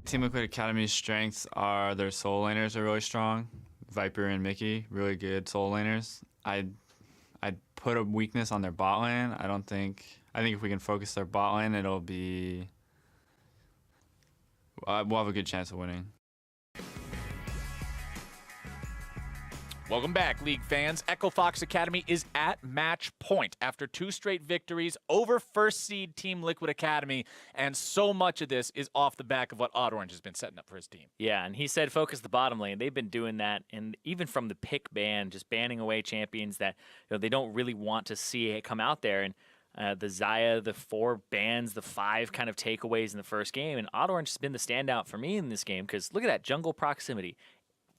Team Liquid Academy's strengths are their soul laners are really strong. Viper and Mickey, really good soul laners. I'd put a weakness on their bot lane. I think if we can focus their bot lane, it'll be we'll have a good chance of winning. Welcome back, League fans. FOXA Academy is at match point after 2 straight victories over first seed Team Liquid Academy, and so much of this is off the back of what Odd Orange has been setting up for his team. Yeah, and he said focus the bottom lane. They've been doing that, and even from the pick ban, just banning away champions that they don't really want to see come out there. And the Xayah, the 4 bans, the 5 kind of takeaways in the first game, and Odd Orange has been the standout for me in this game because look at that jungle proximity.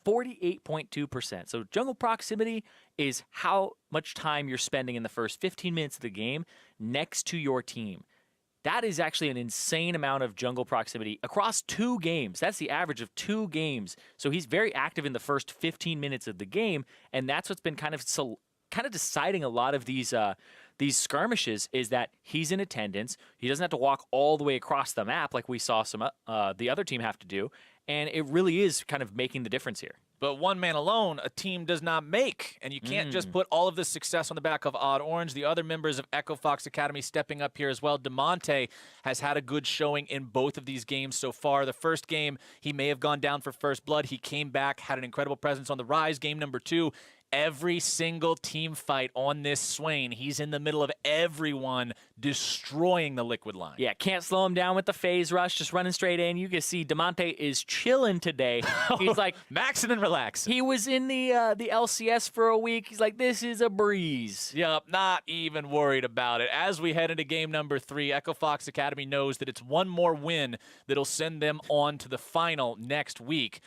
48.2%. So jungle proximity is how much time you're spending in the first 15 minutes of the game next to your team. That is actually an insane amount of jungle proximity across 2 games. That's the average of 2 games. So he's very active in the first 15 minutes of the game, and that's what's been kind of deciding a lot of these skirmishes is that he's in attendance. He doesn't have to walk all the way across the map like we saw some the other team have to do. And it really is kind of making the difference here. But one man alone, a team does not make. And you can't just put all of this success on the back of Odd Orange. The other members of FOXA Academy stepping up here as well. Demonte has had a good showing in both of these games so far. The first game, he may have gone down for first blood. He came back, had an incredible presence on the rise. Game number 2, every single team fight on this Swain, he's in the middle of everyone destroying the Liquid line. Yeah, can't slow him down with the phase rush, just running straight in. You can see Demonte is chilling today. He's like maxing and relaxing. He was in the LCS for a week. He's like, this is a breeze. Yep, not even worried about it. As we head into game number 3, FOXA Academy knows that it's one more win that'll send them on to the final next week.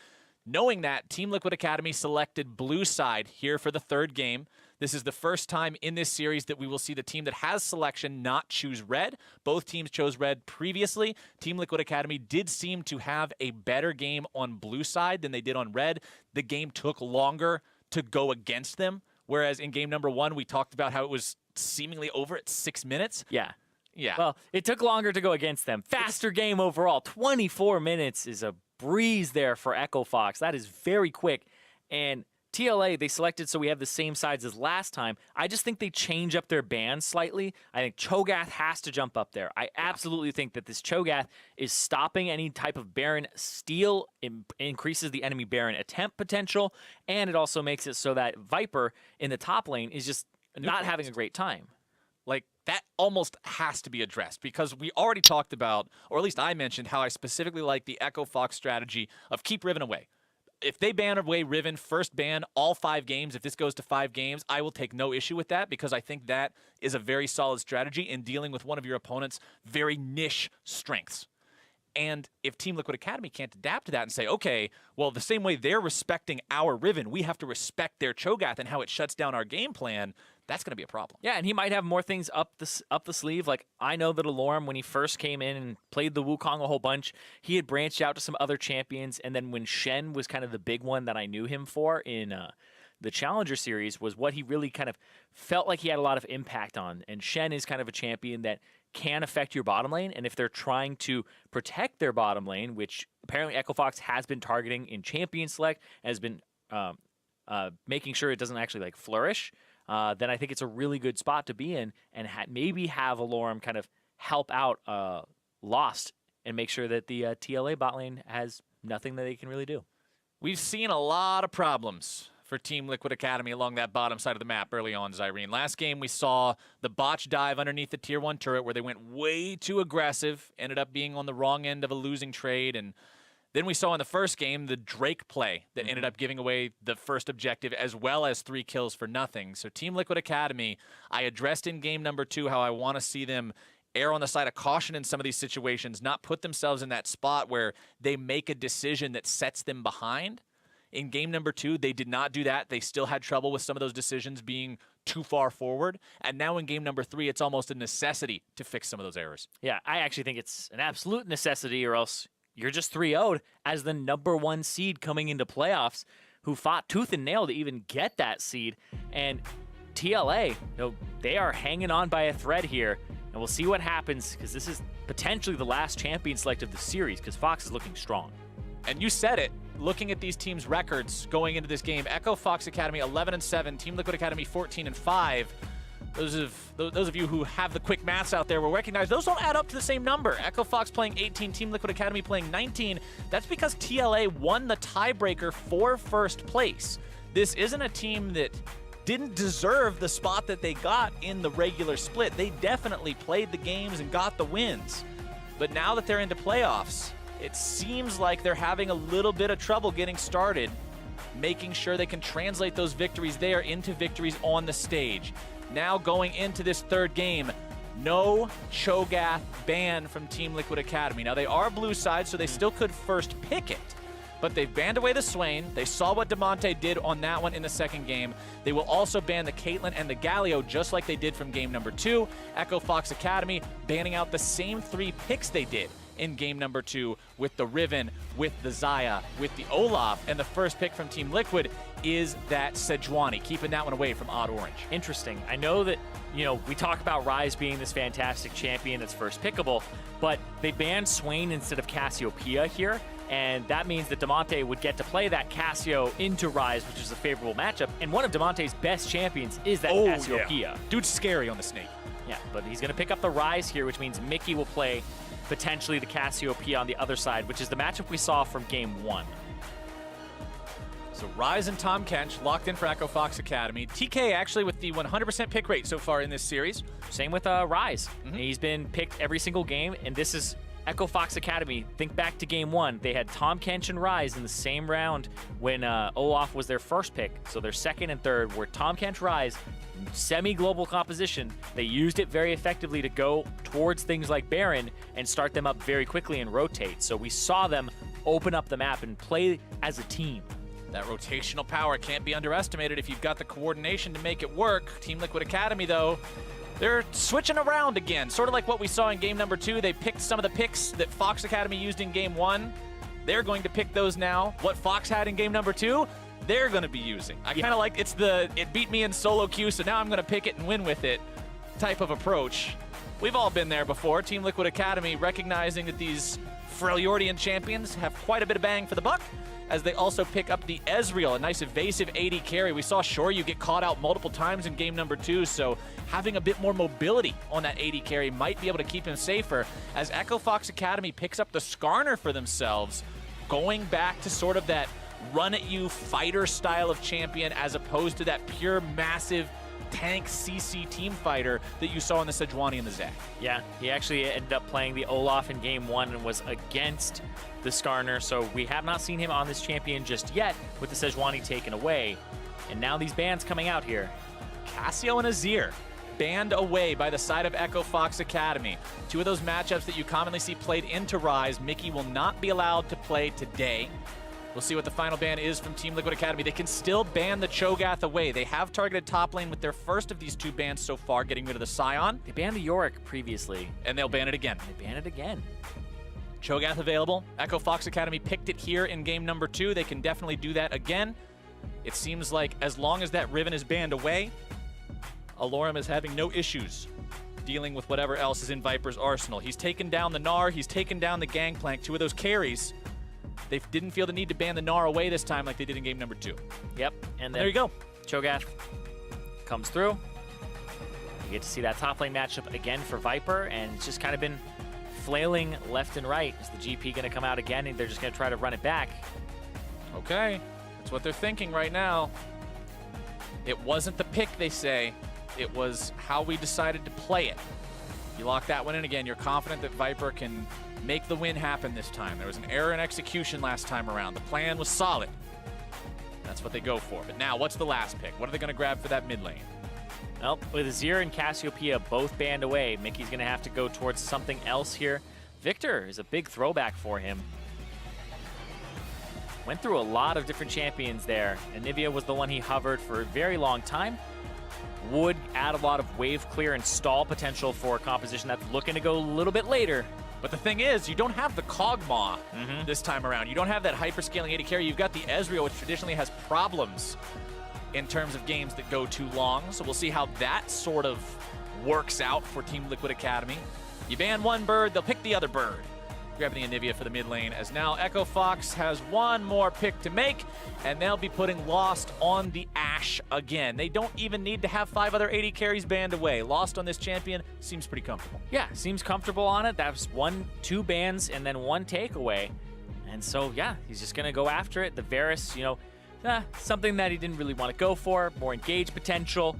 Knowing that, Team Liquid Academy selected blue side here for the 3rd game. This is the first time in this series that we will see the team that has selection not choose red. Both teams chose red previously. Team Liquid Academy did seem to have a better game on blue side than they did on red. The game took longer to go against them, whereas in game number 1, we talked about how it was seemingly over at 6 minutes. Yeah. Yeah. Well, it took longer to go against them. Faster game overall. 24 minutes is a breeze there for FOX. That is very quick. And TLA, they selected so we have the same sides as last time. I just think they change up their bans slightly. I think Cho'Gath has to jump up there. I absolutely think that this Cho'Gath is stopping any type of Baron steal, increases the enemy Baron attempt potential, and it also makes it so that Viper in the top lane is just not having a great time. Like, that almost has to be addressed because we already talked about, or at least I mentioned, how I specifically like the FOX strategy of keep Riven away. If they ban away Riven, first ban all 5 games, if this goes to 5 games, I will take no issue with that because I think that is a very solid strategy in dealing with one of your opponent's very niche strengths. And if Team Liquid Academy can't adapt to that and say, okay, well, the same way they're respecting our Riven, we have to respect their Cho'Gath and how it shuts down our game plan, that's going to be a problem. Yeah, and he might have more things up the sleeve. Like, I know that Alorm, when he first came in and played the Wukong a whole bunch, he had branched out to some other champions. And then when Shen was kind of the big one that I knew him for in the Challenger Series, was what he really kind of felt like he had a lot of impact on. And Shen is kind of a champion that can affect your bottom lane, and if they're trying to protect their bottom lane, which apparently FOX has been targeting in Champion Select, has been making sure it doesn't actually like flourish, then I think it's a really good spot to be in, and maybe have Alorm kind of help out Lost and make sure that the TLA bot lane has nothing that they can really do. We've seen a lot of problems for Team Liquid Academy along that bottom side of the map early on, Zyrene. Last game, we saw the botch dive underneath the Tier 1 turret where they went way too aggressive, ended up being on the wrong end of a losing trade, and then we saw in the first game the Drake play that ended up giving away the first objective as well as 3 kills for nothing. So Team Liquid Academy, I addressed in game number 2 how I want to see them err on the side of caution in some of these situations, not put themselves in that spot where they make a decision that sets them behind. In game number 2, they did not do that. They still had trouble with some of those decisions being too far forward. And now in game number 3, it's almost a necessity to fix some of those errors. Yeah, I actually think it's an absolute necessity, or else you're just 3-0'd as the #1 seed coming into playoffs, who fought tooth and nail to even get that seed. And TLA, they are hanging on by a thread here. And we'll see what happens, because this is potentially the last champion select of the series, because Fox is looking strong. And you said it, looking at these teams' records going into this game, Echo Fox Academy 11-7, Team Liquid Academy 14-5. Those of you who have the quick maths out there will recognize those don't add up to the same number. Echo Fox playing 18, Team Liquid Academy playing 19. That's because TLA won the tiebreaker for first place. This isn't a team that didn't deserve the spot that they got in the regular split. They definitely played the games and got the wins. But now that they're into playoffs, it seems like they're having a little bit of trouble getting started, making sure they can translate those victories there into victories on the stage. Now going into this third game, no Cho'Gath ban from Team Liquid Academy. Now they are blue side, so they still could first pick it. But they've banned away the Swain. They saw what Demonte did on that one in the second game. They will also ban the Caitlyn and the Galio, just like they did from game number 2. Echo Fox Academy banning out the same 3 picks they did in game number 2 with the Riven, with the Xayah, with the Olaf, and the first pick from Team Liquid is that Sejuani, keeping that one away from Odd Orange. Interesting. I know that, we talk about Ryze being this fantastic champion that's first pickable, but they banned Swain instead of Cassiopeia here, and that means that Demonte would get to play that Cassio into Ryze, which is a favorable matchup, and one of Demonte's best champions is that Cassiopeia. Yeah. Dude's scary on the Snake. Yeah, but he's going to pick up the Ryze here, which means Mickey will play potentially the Cassiopeia on the other side, which is the matchup we saw from game 1. So Ryze and Tom Kench locked in for Echo Fox Academy. TK actually with the 100% pick rate so far in this series. Same with Ryze. He's been picked every single game, and this is Echo Fox Academy. Think back to game 1. They had Tom Kench and Ryze in the same round when Olaf was their first pick. So their second and third were Tom Kench, Ryze, semi-global composition. They used it very effectively to go towards things like Baron and start them up very quickly and rotate. So we saw them open up the map and play as a team. That rotational power can't be underestimated if you've got the coordination to make it work. Team Liquid Academy, though, they're switching around again, sort of like what we saw in game number 2. They picked some of the picks that Fox Academy used in game 1. They're going to pick those now. What Fox had in game number 2, they're going to be using. I kind of like it beat me in solo queue, so now I'm going to pick it and win with it type of approach. We've all been there before. Team Liquid Academy recognizing that these Freljordian champions have quite a bit of bang for the buck, as they also pick up the Ezreal, a nice evasive AD carry. We saw Shoryu get caught out multiple times in game number 2, so having a bit more mobility on that AD carry might be able to keep him safer, as Echo Fox Academy picks up the Skarner for themselves, going back to sort of that run-at-you fighter style of champion as opposed to that pure massive tank CC team fighter that you saw in the Sejuani and the Zac. Yeah, he actually ended up playing the Olaf in game 1 and was against the Skarner, so we have not seen him on this champion just yet with the Sejuani taken away. And now these bans coming out here. Cassio and Azir banned away by the side of Echo Fox Academy. 2 of those matchups that you commonly see played into Ryze. Mickey will not be allowed to play today. We'll see what the final ban is from Team Liquid Academy. They can still ban the Cho'Gath away. They have targeted top lane with their first of these 2 bans so far, getting rid of the Scion. They banned the Yorick previously. And they'll ban it again. They ban it again. Cho'Gath available. Echo Fox Academy picked it here in game number 2. They can definitely do that again. It seems like as long as that Riven is banned away, Alorum is having no issues dealing with whatever else is in Viper's arsenal. He's taken down the Gnar. He's taken down the Gangplank. 2 of those carries. They didn't feel the need to ban the Gnar away this time like they did in game number 2. Yep. And there you go. Cho'Gath comes through. You get to see that top lane matchup again for Viper, and it's just kind of been flailing left and right. Is the GP going to come out again, and they're just going to try to run it back? Okay. That's what they're thinking right now. It wasn't the pick, they say. It was how we decided to play it. You lock that one in again, you're confident that Viper can make the win happen this time. There was an error in execution last time around. The plan was solid. That's what they go for. But now, what's the last pick? What are they going to grab for that mid lane? Well, with Azir and Cassiopeia both banned away, Mickey's going to have to go towards something else here. Victor is a big throwback for him. Went through a lot of different champions there. Anivia was the one he hovered for a very long time. Would add a lot of wave clear and stall potential for a composition that's looking to go a little bit later. But the thing is, you don't have the Kog'Maw this time around. You don't have that hyperscaling AD carry. You've got the Ezreal, which traditionally has problems in terms of games that go too long. So we'll see how that sort of works out for Team Liquid Academy. You ban one bird, they'll pick the other bird. Grabbing the Anivia for the mid lane, as now Echo Fox has one more pick to make, and they'll be putting Lost on the Ashe again. They don't even need to have 5 other AD carries banned away. Lost on this champion seems pretty comfortable. Yeah, seems comfortable on it. That was 2 bans and then 1 takeaway. And so, yeah, he's just going to go after it. The Varus, you know, something that he didn't really want to go for, more engage potential.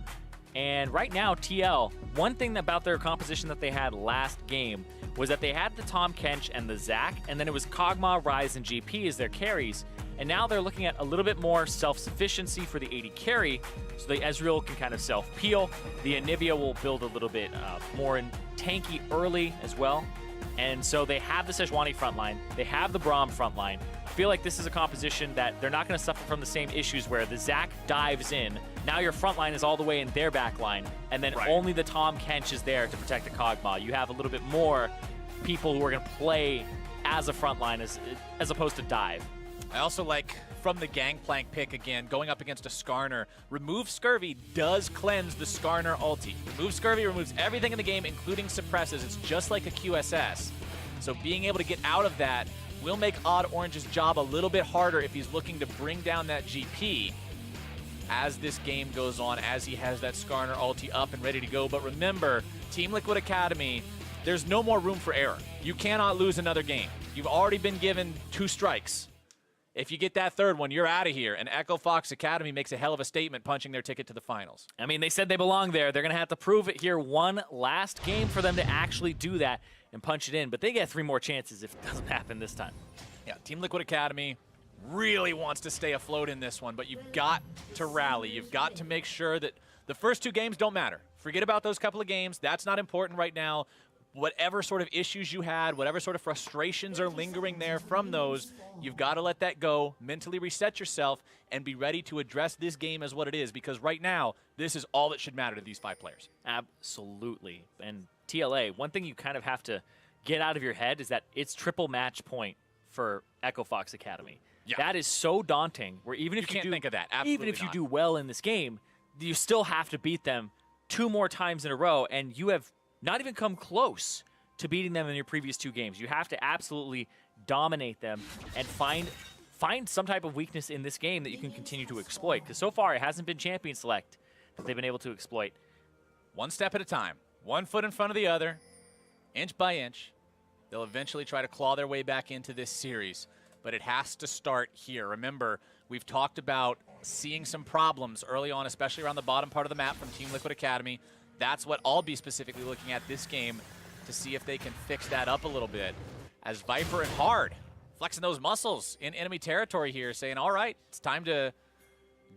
And right now, TL, one thing about their composition that they had last game was that they had the Tahm Kench and the Zac, and then it was Kog'Maw, Ryze, and GP as their carries. And now they're looking at a little bit more self-sufficiency for the AD carry, so the Ezreal can kind of self-peel. The Anivia will build a little bit more tanky early as well. And so they have the Sejuani front line, they have the Braum front line. I feel like this is a composition that they're not going to suffer from the same issues where the Zac dives in, now your front line is all the way in their back line, and then only the Tahm Kench is there to protect the Kog'Maw. You have a little bit more people who are going to play as a front line as opposed to dive. I also like, from the Gangplank pick again, going up against a Skarner, Remove Scurvy does cleanse the Skarner ulti. Remove Scurvy removes everything in the game, including suppresses. It's just like a QSS. So being able to get out of that will make Odd Orange's job a little bit harder if he's looking to bring down that GP as this game goes on, as he has that Skarner ulti up and ready to go. But remember, Team Liquid Academy, there's no more room for error. You cannot lose another game. You've already been given 2 strikes. If you get that 3rd one, you're out of here. And Echo Fox Academy makes a hell of a statement punching their ticket to the finals. I mean, they said they belong there. They're going to have to prove it here. One last game for them to actually do that and punch it in. But they get 3 more chances if it doesn't happen this time. Yeah, Team Liquid Academy really wants to stay afloat in this one, but you've got to rally. You've got to make sure that the first 2 games don't matter. Forget about those couple of games. That's not important right now. Whatever sort of issues you had, whatever sort of frustrations are lingering there from those, you've got to let that go, mentally reset yourself, and be ready to address this game as what it is, because right now, this is all that should matter to these 5 players. Absolutely. And TLA, one thing you kind of have to get out of your head is that it's triple match point for Echo Fox Academy. Yeah. That is so daunting, where even if you can't think of that. Absolutely even if not. you do well in this game, you still have to beat them 2 more times in a row, and you have not even come close to beating them in your previous 2 games. You have to absolutely dominate them and find some type of weakness in this game that you can continue to exploit, because so far it hasn't been champion select that they've been able to exploit. One step at a time, 1 foot in front of the other, inch by inch. They'll eventually try to claw their way back into this series, but it has to start here. Remember, we've talked about seeing some problems early on, especially around the bottom part of the map from Team Liquid Academy. That's what I'll be specifically looking at this game to see if they can fix that up a little bit. As Viper and Hard flexing those muscles in enemy territory here, saying, all right, it's time to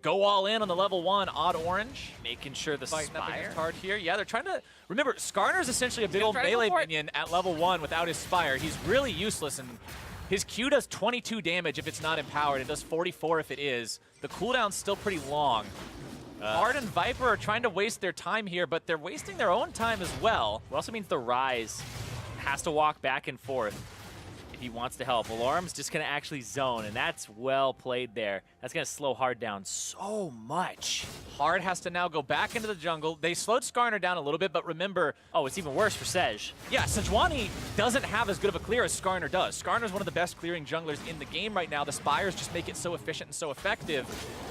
go all in on the level 1 Odd Orange. Making sure the Fighting up Spire. against Hard here. Yeah, they're trying to... Remember, Skarner is essentially a big old melee minion at level 1 without his Spire. He's really useless, and his Q does 22 damage if it's not empowered. It does 44 if it is. The cooldown's still pretty long. Hard and Viper are trying to waste their time here, but they're wasting their own time as well. It also means the Ryze has to walk back and forth if he wants to help. Alarm's just going to actually zone, and that's well played there. That's going to slow Hard down so much. Hard has to now go back into the jungle. They slowed Skarner down a little bit, but remember... Oh, it's even worse for Sej. Yeah, Sejuani doesn't have as good of a clear as Skarner does. Skarner's one of the best clearing junglers in the game right now. The Spires just make it so efficient and so effective.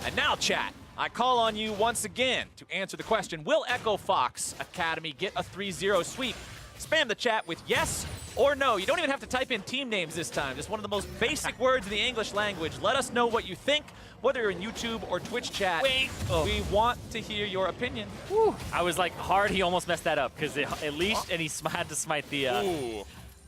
And now, chat, I call on you once again to answer the question, will Echo Fox Academy get a 3-0 sweep? Spam the chat with yes or no. You don't even have to type in team names this time. Just one of the most basic words in the English language. Let us know what you think, whether you're in YouTube or Twitch chat. Wait. We want to hear your opinion. Whew. I was like, Hard, he almost messed that up, because at least, and he had to smite the... Ooh.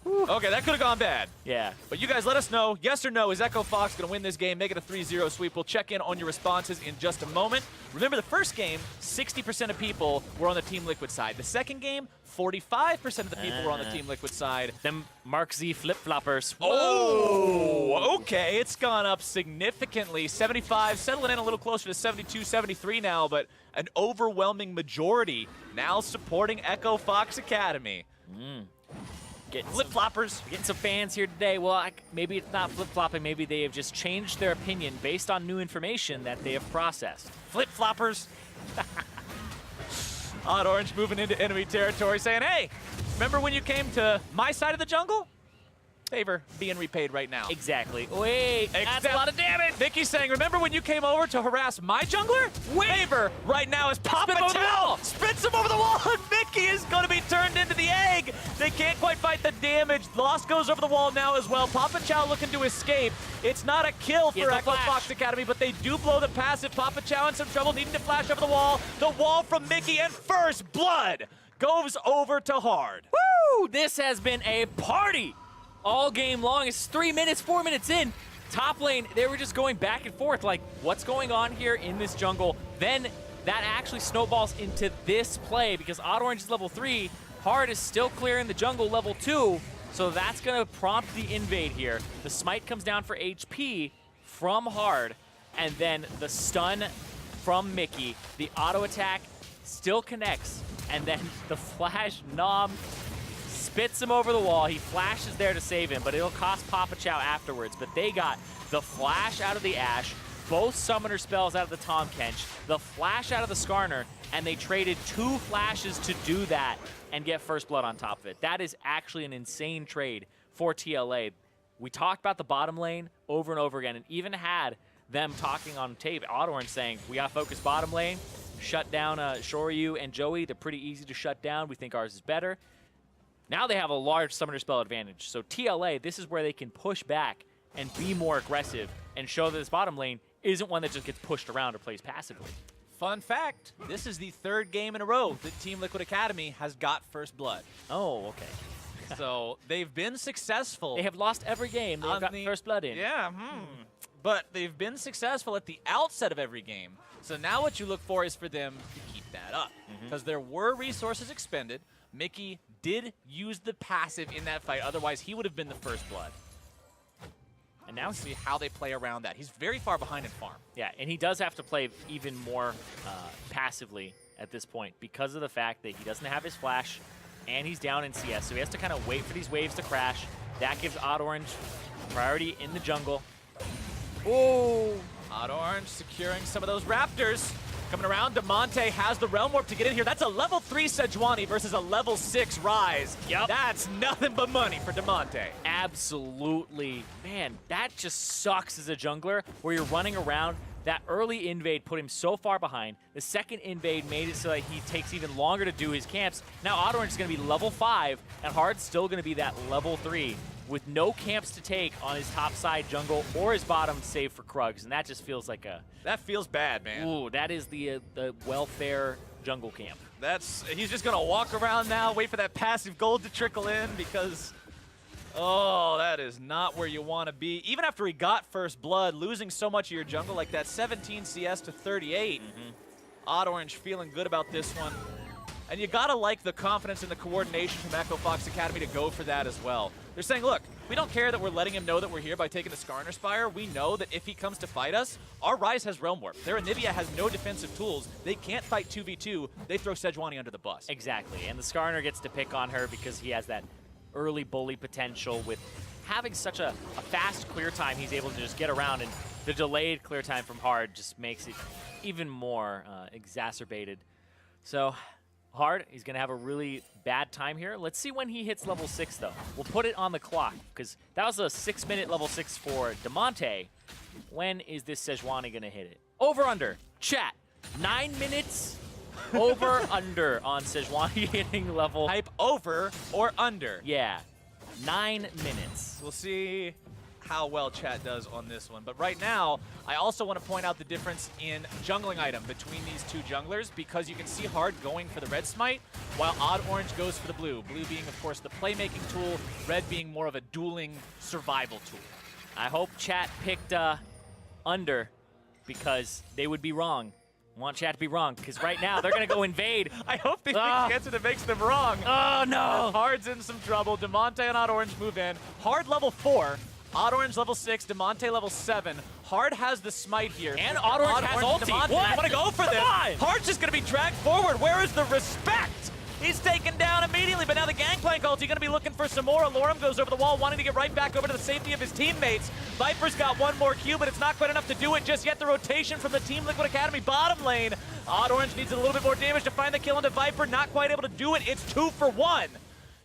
Okay, that could have gone bad. Yeah. But you guys let us know, yes or no, is Echo Fox going to win this game, make it a 3-0 sweep? We'll check in on your responses in just a moment. Remember, the first game, 60% of people were on the Team Liquid side. The second game, 45% of the people were on the Team Liquid side. Them Mark Z flip-floppers. Oh, okay. It's gone up significantly. 75, settling in a little closer to 72, 73 now, but an overwhelming majority now supporting Echo Fox Academy. Flip-floppers. Getting some fans here today. Well, maybe it's not flip-flopping. Maybe they have just changed their opinion based on new information that they have processed. Flip-floppers. Odd Orange moving into enemy territory saying, hey, remember when you came to my side of the jungle? Favor being repaid right now. Exactly. Wait, that's a lot of damage. Mickey's saying, remember when you came over to harass my jungler? Favor right now is Papa Chow. Spits him over the wall, and Mickey is going to be turned into the egg. They can't quite fight the damage. Lost goes over the wall now as well. Papa Chow looking to escape. It's not a kill for Echo Fox Academy, but they do blow the passive. Papa Chow in some trouble, needing to flash over the wall. The wall from Mickey, and first blood goes over to Hard. Woo! This has been a party all game long. It's 3 minutes, 4 minutes in. Top lane, they were just going back and forth, like, what's going on here in this jungle? Then that actually snowballs into this play because Odd Orange is level 3. Hard is still clearing the jungle level 2, so that's going to prompt the invade here. The smite comes down for HP from Hard, and then the stun from Mickey. The auto attack still connects, and then the flash Nom spits him over the wall. He flashes there to save him, but it'll cost Papa Chow afterwards. But they got the flash out of the Ashe, both summoner spells out of the Tahm Kench, the flash out of the Skarner, and they traded 2 flashes to do that and get first blood on top of it. That is actually an insane trade for TLA. We talked about the bottom lane over and over again, and even had them talking on tape, Odd Orange saying, we got to focus bottom lane, shut down Shoryu and Joey. They're pretty easy to shut down. We think ours is better. Now they have a large summoner spell advantage. So TLA, this is where they can push back and be more aggressive and show that this bottom lane isn't one that just gets pushed around or plays passively. Fun fact, this is the 3rd game in a row that Team Liquid Academy has got first blood. Oh, okay. So they've been successful. They have lost every game. They've got first blood in. Yeah, but they've been successful at the outset of every game. So now what you look for is for them to keep that up. Because there were resources expended. Mickey did use the passive in that fight, otherwise he would have been the first blood. And now see how they play around that. He's very far behind in farm. Yeah, and he does have to play even more passively at this point because of the fact that he doesn't have his flash and he's down in CS, so he has to kind of wait for these waves to crash. That gives Odd Orange priority in the jungle. Oh, Odd Orange securing some of those Raptors. Coming around, Demonte has the Realm Warp to get in here. That's a level 3 Sejuani versus a level 6 Rise. Yep. That's nothing but money for Demonte. Absolutely. Man, that just sucks as a jungler where you're running around. That early invade put him so far behind. The second invade made it so that he takes even longer to do his camps. Now Odd Orange is going to be level 5, and Hard's still going to be that level 3 with no camps to take on his top side jungle or his bottom save for Krugs, and that just feels like a... That feels bad, man. Ooh, that is the welfare jungle camp. He's just going to walk around now, wait for that passive gold to trickle in because... Oh, that is not where you want to be. Even after he got first blood, losing so much of your jungle like that 17 CS to 38. Odd Orange feeling good about this one. And you gotta like the confidence and the coordination from Echo Fox Academy to go for that as well. They're saying, look, we don't care that we're letting him know that we're here by taking the Skarner Spire. We know that if he comes to fight us, our Ryze has Realm Warp. Their Anivia has no defensive tools. They can't fight 2v2. They throw Sejuani under the bus. Exactly, and the Skarner gets to pick on her because he has that early bully potential with having such a fast clear time. He's able to just get around, and the delayed clear time from Hard just makes it even more exacerbated. So Hard, he's going to have a really bad time here. Let's see when he hits level 6, though. We'll put it on the clock, because that was a 6-minute level 6 for Demonte. When is this Sejuani going to hit it? Over, under. Chat. 9 minutes over, under on Sejuani hitting level. Type over or under. Yeah. 9 minutes. We'll see how well chat does on this one. But right now, I also want to point out the difference in jungling item between these two junglers, because you can see Hard going for the red smite, while Odd Orange goes for the blue. Blue being, of course, the playmaking tool, red being more of a dueling survival tool. I hope chat picked under, because they would be wrong. I want chat to be wrong, because right now they're going to go invade. I hope they pick the answer that makes them wrong. Oh, no. Hard's in some trouble. Demonte and Odd Orange move in. Hard level 4. Odd Orange level 6, Demonte level 7. Hard has the smite here. And Odd Orange has ulti. What? I want to go for this. Hard's just going to be dragged forward. Where is the respect? He's taken down immediately, but now the Gangplank ulti going to be looking for some more. Alorum goes over the wall, wanting to get right back over to the safety of his teammates. Viper's got one more Q, but it's not quite enough to do it just yet. The rotation from the Team Liquid Academy bottom lane. Odd Orange needs a little bit more damage to find the kill into Viper. Not quite able to do it. It's 2 for 1.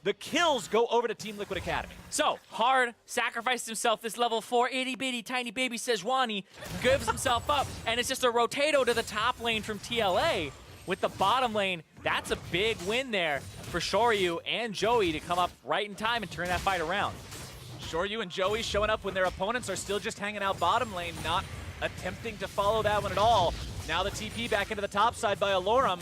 The kills go over to Team Liquid Academy. So, Hard sacrificed himself this level 4, itty-bitty tiny baby Sejuani, gives himself up, and it's just a rotato to the top lane from TLA. With the bottom lane, that's a big win there for Shoryu and Joey to come up right in time and turn that fight around. Shoryu and Joey showing up when their opponents are still just hanging out bottom lane, not attempting to follow that one at all. Now the TP back into the top side by Alorum,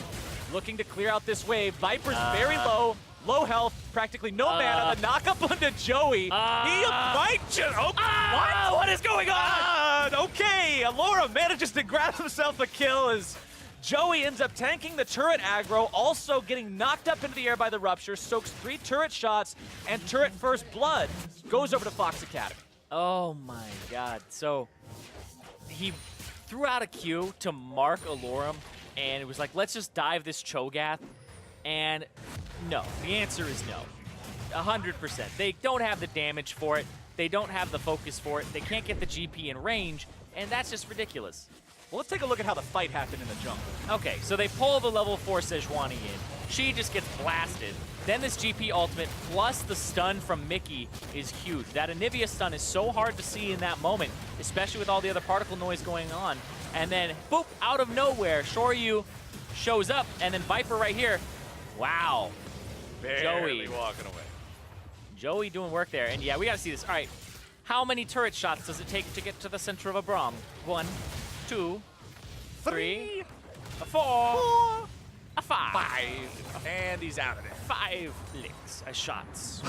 looking to clear out this wave. Viper's very low health, practically no mana. The knock up onto Joey. He might just. What is going on? Okay, Alorum manages to grab himself a kill as Joey ends up tanking the turret aggro, also getting knocked up into the air by the Rupture, soaks 3 turret shots, and turret first blood goes over to Fox Academy. Oh my god. So, he threw out a Q to mark Alorum, and it was like, let's just dive this Cho'Gath. And no, the answer is no. 100%. They don't have the damage for it. They don't have the focus for it. They can't get the GP in range, and that's just ridiculous. Well, let's take a look at how the fight happened in the jungle. Okay, so they pull the level 4 Sejuani in. She just gets blasted. Then this GP ultimate plus the stun from Mickey is huge. That Anivia stun is so hard to see in that moment, especially with all the other particle noise going on. And then, boop, out of nowhere, Shoryu shows up, and then Viper right here. Wow. Barely walking away. Joey doing work there. And yeah, we got to see this. All right, how many turret shots does it take to get to the center of a Braum? 1, 2, 3, 4, a 5. And he's out of there. 5 licks, shots.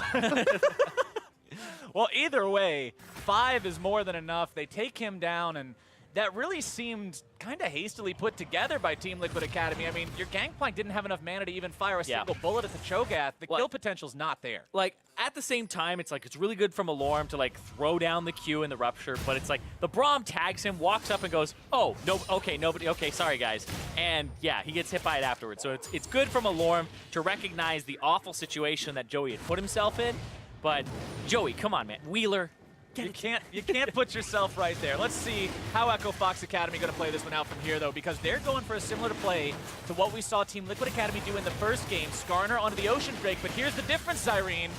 Well, either way, 5 is more than enough. They take him down, and that really seemed kind of hastily put together by Team Liquid Academy. I mean, your Gangplank didn't have enough mana to even fire a single bullet at the Cho'Gath. The kill potential's not there. Like, at the same time, it's like, it's really good from Alorum to, like, throw down the Q in the Rupture, but it's like, the Braum tags him, walks up and goes, oh, no, okay, nobody, okay, sorry, guys. And, yeah, he gets hit by it afterwards. So it's good from Alorum to recognize the awful situation that Joey had put himself in, but Joey, come on, man. Wheeler. You can't put yourself right there. Let's see how Echo Fox Academy going to play this one out from here, though, because they're going for a similar play to what we saw Team Liquid Academy do in the first game. Skarner onto the Ocean Drake, but here's the difference, Irene.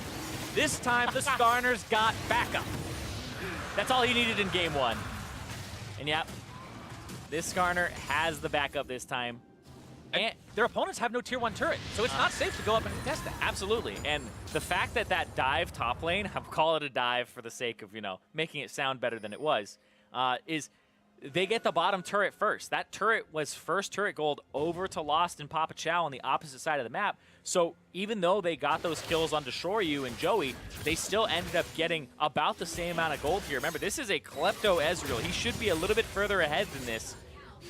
This time, the Skarner's got backup. That's all he needed in game 1. And yeah, this Skarner has the backup this time. And their opponents have no tier 1 turret, so it's not safe to go up and contest that. Absolutely. And the fact that that dive top lane, I'll call it a dive for the sake of, you know, making it sound better than it was, is they get the bottom turret first. That turret was first turret gold over to Lost and Papa Chow on the opposite side of the map. So even though they got those kills onto Shoryu and Joey, they still ended up getting about the same amount of gold here. Remember, this is a Klepto Ezreal. He should be a little bit further ahead than this,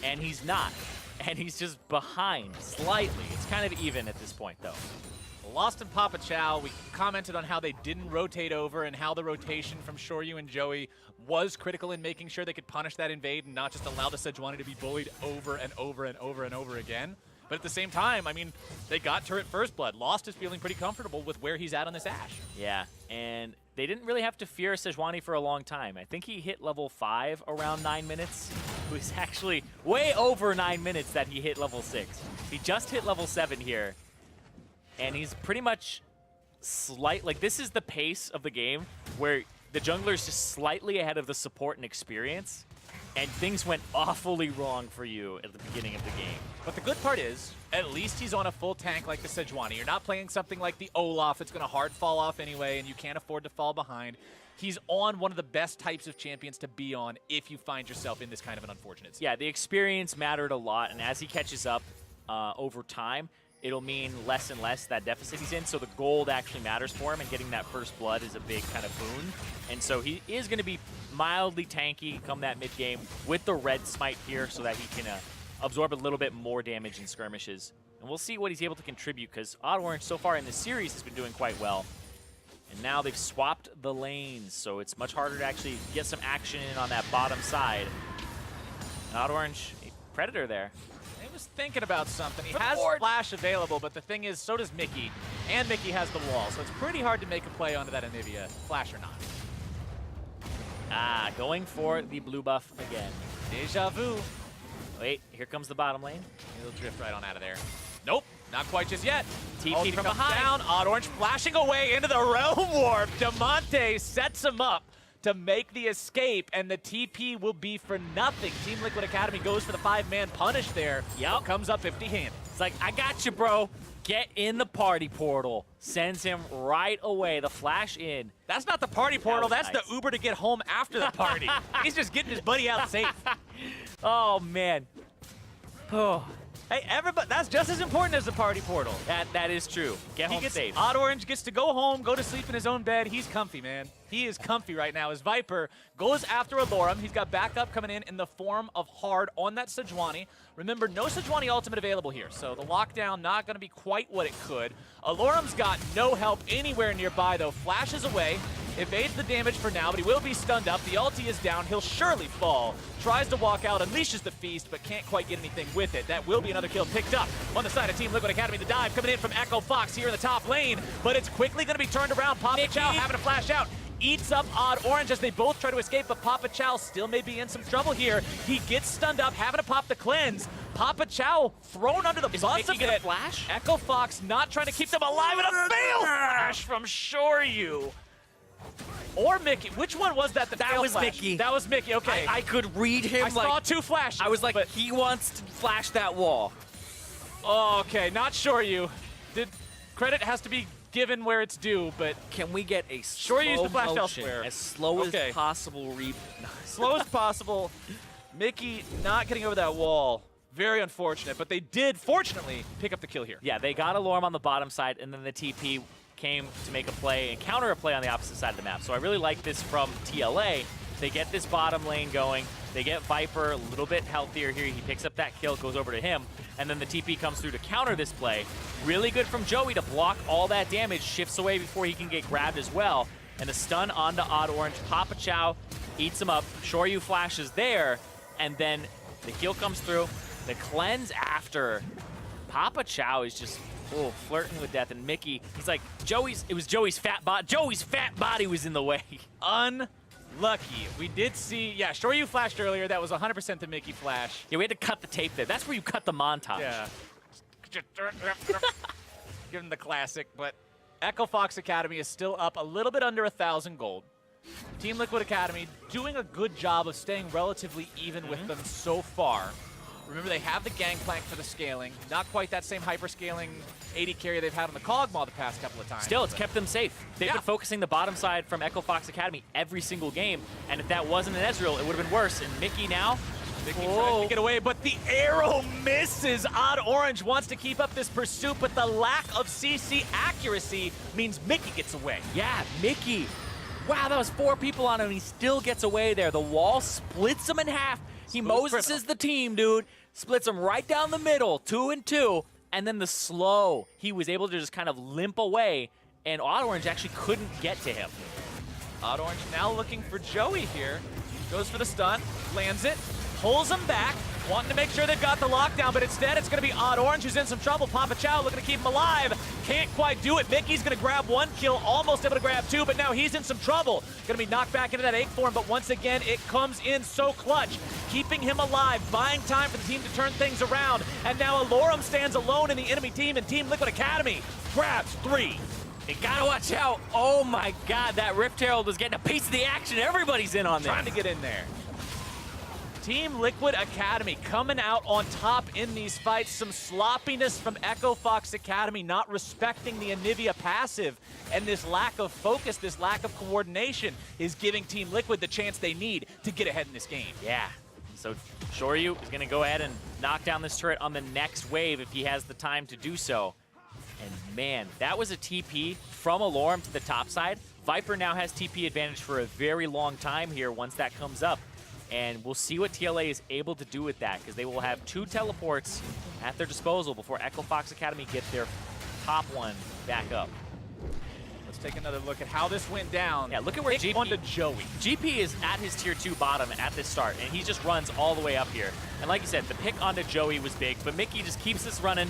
and he's not. And he's just behind slightly. It's kind of even at this point, though. Lost and Papa Chow, we commented on how they didn't rotate over and how the rotation from Shoryu and Joey was critical in making sure they could punish that invade and not just allow the Sejuani to be bullied over and over and over and over again. But at the same time, I mean, they got turret first blood. Lost is feeling pretty comfortable with where he's at on this Ashe. Yeah, and they didn't really have to fear Sejuani for a long time. I think he hit level 5 around 9 minutes. It was actually way over 9 minutes that he hit level 6. He just hit level 7 here. And he's pretty much this is the pace of the game where the jungler's just slightly ahead of the support and experience. And things went awfully wrong for you at the beginning of the game. But the good part is, at least he's on a full tank like the Sejuani. You're not playing something like the Olaf that's going to hard fall off anyway, and you can't afford to fall behind. He's on one of the best types of champions to be on if you find yourself in this kind of an unfortunate situation. Yeah, the experience mattered a lot, and as he catches up over time, it'll mean less and less that deficit he's in, so the gold actually matters for him, and getting that first blood is a big kind of boon. And so he is going to be mildly tanky come that mid-game with the red smite here so that he can absorb a little bit more damage in skirmishes. And we'll see what he's able to contribute, because Odd Orange so far in this series has been doing quite well. And now they've swapped the lanes, so it's much harder to actually get some action in on that bottom side. And Odd Orange, Predator there. was thinking about something. He For the has board. Flash available, but the thing is, so does Mickey. And Mickey has the wall, so it's pretty hard to make a play onto that Anivia, Flash or not. Going for the blue buff again. Deja vu. Wait, here comes the bottom lane. He'll drift right on out of there. Nope, not quite just yet. TP Ulti from comes behind. down, Odd Orange flashing away into the Realm Warp. Damonte sets him up to make the escape, and the TP will be for nothing. Team Liquid Academy goes for the 5-man punish there. Yep. Comes up 50-handed. It's like, I got you, bro. Get in the party portal. Sends him right away. The flash in. That's not the party portal, was that's nice. the Uber to get home after the party. He's just getting his buddy out safe. Oh, man. Oh, Hey, everybody, that's just as important as the party portal. that is true. Get He home gets, safe. Odd Orange gets to go home, go to sleep in his own bed. He's comfy, man. He is comfy right now as Viper goes after Alorum. He's got backup coming in the form of Hard on that Sejuani. Remember, no Sejuani ultimate available here, so the lockdown not going to be quite what it could. Alorum's got no help anywhere nearby, though. Flashes away, evades the damage for now, but he will be stunned up. The ulti is down. He'll surely fall. Tries to walk out, unleashes the feast, but can't quite get anything with it. That will be another kill picked up on the side of Team Liquid Academy. The dive coming in from Echo Fox here in the top lane, but it's quickly going to be turned around. Papa Chow having to flash out. Eats up Odd Orange as they both try to escape, but Papa Chow still may be in some trouble here. He gets stunned up, having to pop the cleanse. Papa Chow thrown under the bus a Mickey gonna bit. flash? Echo Fox not trying to keep them alive, and a fail flash from Shoryu. Or Mickey. Which one was that? That failed was flash? Mickey. That was Mickey, okay. I could read him I saw like, two flashes. I was like, but, he wants to flash that wall. okay, not Shoryu. Credit has to be given where it's due, but Can we get a Sure, use slow the flash motion, elsewhere. as slow Okay. as possible read? slow as possible. Mickey not getting over that wall. Very unfortunate, but they did, fortunately, pick up the kill here. Yeah, they got Alarm on the bottom side, and then the TP came to make a play and counter a play on the opposite side of the map. So I really like this from TLA. They get this bottom lane going. They get Viper a little bit healthier here. He picks up that kill, goes over to him, and then the TP comes through to counter this play. Really good from Joey to block all that damage, shifts away before he can get grabbed as well. And the stun onto Odd Orange. Papa Chow eats him up. Shoryu flashes there, and then the heal comes through. The cleanse after. Papa Chow is just flirting with death, and Mickey, he's like, it was Joey's fat body. Joey's fat body was in the way. Unlucky. We did see, yeah, Shoryu flashed earlier. That was 100% the Mickey flash. Yeah, we had to cut the tape there. That's where you cut the montage. Yeah. Give him the classic, but Echo Fox Academy is still up a little bit under 1,000 gold. Team Liquid Academy doing a good job of staying relatively even with them so far. Remember, they have the Gangplank for the scaling. Not quite that same hyper-scaling 80 carry they've had on the Kog'Maw the past couple of times. Still, it's kept them safe. They've Yeah. been focusing the bottom side from Echo Fox Academy every single game, and if that wasn't an Ezreal, it would have been worse. And Mickey now, Mickey tries to get away, but the arrow misses. Odd Orange wants to keep up this pursuit, but the lack of CC accuracy means Mickey gets away. yeah, Mickey. Wow, that was 4 people on him, and he still gets away there. The wall splits him in half. He Smooth Moses criminal. is the team, dude. Splits him right down the middle, 2 and 2. And then the slow, he was able to just kind of limp away, and Odd Orange actually couldn't get to him. Odd Orange now looking for Joey here. Goes for the stun, lands it, pulls him back, wanting to make sure they've got the lockdown, but instead it's going to be Odd Orange who's in some trouble. Papa Chow looking to keep him alive. Can't quite do it. Mickey's going to grab 1 kill, almost able to grab 2, but now he's in some trouble. Going to be knocked back into that 8 form, but once again, it comes in so clutch. Keeping him alive, buying time for the team to turn things around. And now Alorum stands alone in the enemy team, and Team Liquid Academy grabs 3. You gotta watch out. Oh my God, that Rift Herald was getting a piece of the action. Everybody's in on this. Trying to get in there. Team Liquid Academy coming out on top in these fights. Some sloppiness from Echo Fox Academy, not respecting the Anivia passive. And this lack of focus, this lack of coordination is giving Team Liquid the chance they need to get ahead in this game. Yeah. So Shoryu is going to go ahead and knock down this turret on the next wave if he has the time to do so. And man, that was a TP from Alorum to the top side. Viper now has TP advantage for a very long time here once that comes up. And we'll see what TLA is able to do with that, because they will have 2 teleports at their disposal before Echo Fox Academy get their top one back up. Let's take another look at how this went down. Yeah, look at where Pick GP onto Joey. GP is at his tier 2 bottom at this start, and he just runs all the way up here. And like you said, the pick onto Joey was big, but Mickey just keeps this running.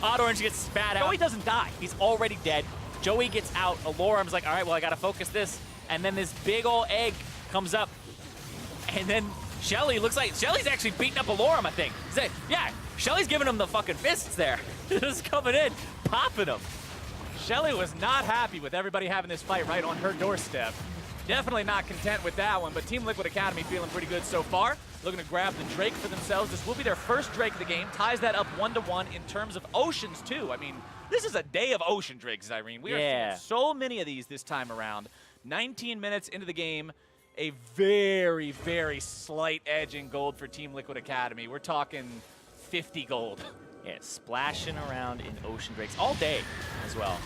Odd Orange gets spat out. Joey doesn't die. He's already dead. Joey gets out. Alorum's like, all right, well, I got to focus this. And then this big old egg comes up. And then Shelly looks like Shelly's actually beating up Alorum, I think. He's like, yeah, Shelly's giving him the fucking fists there. Just coming in, popping him. Shelly was not happy with everybody having this fight right on her doorstep. Definitely not content with that one, but Team Liquid Academy feeling pretty good so far. Looking to grab the Drake for themselves. This will be their first Drake of the game. Ties that up 1-1 in terms of Oceans, too. I mean, this is a day of Ocean Drakes, Irene. We are seeing so many of these this time around. 19 minutes into the game, a very, very slight edge in gold for Team Liquid Academy. We're talking 50 gold. Yeah, splashing around in Ocean Drakes all day as well.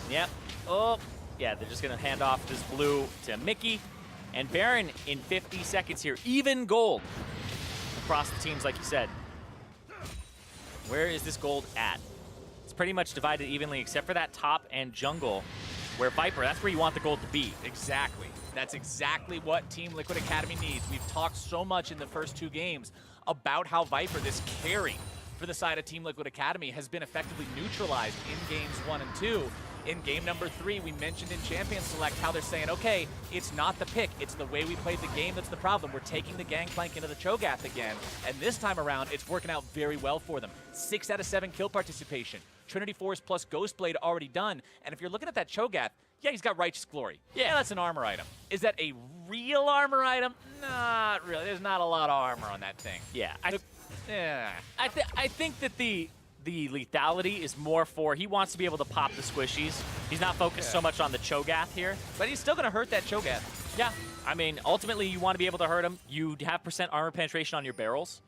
Yep. Oh, yeah, they're just going to hand off this blue to Mickey. And Baron in 50 seconds here. Even gold across the teams, like you said. Where is this gold at? It's pretty much divided evenly except for that top and jungle where Viper, that's where you want the gold to be. Exactly. That's exactly what Team Liquid Academy needs. We've talked so much in the first 2 games about how Viper, this carry for the side of Team Liquid Academy, has been effectively neutralized in games 1 and 2. In game number 3, we mentioned in Champion Select how they're saying, okay, it's not the pick, it's the way we played the game that's the problem. We're taking the Gangplank into the Cho'Gath again, and this time around, it's working out very well for them. 6 out of 7 kill participation. Trinity Force plus Ghostblade already done, and if you're looking at that Cho'Gath, yeah, he's got Righteous Glory. Yeah, that's an armor item. Is that a real armor item? Not really. There's not a lot of armor on that thing. Yeah. I think that the lethality is more for he wants to be able to pop the squishies. He's not focused so much on the Cho'Gath here. But he's still going to hurt that Cho'Gath. Yeah. I mean, ultimately, you want to be able to hurt him. You have % armor penetration on your barrels.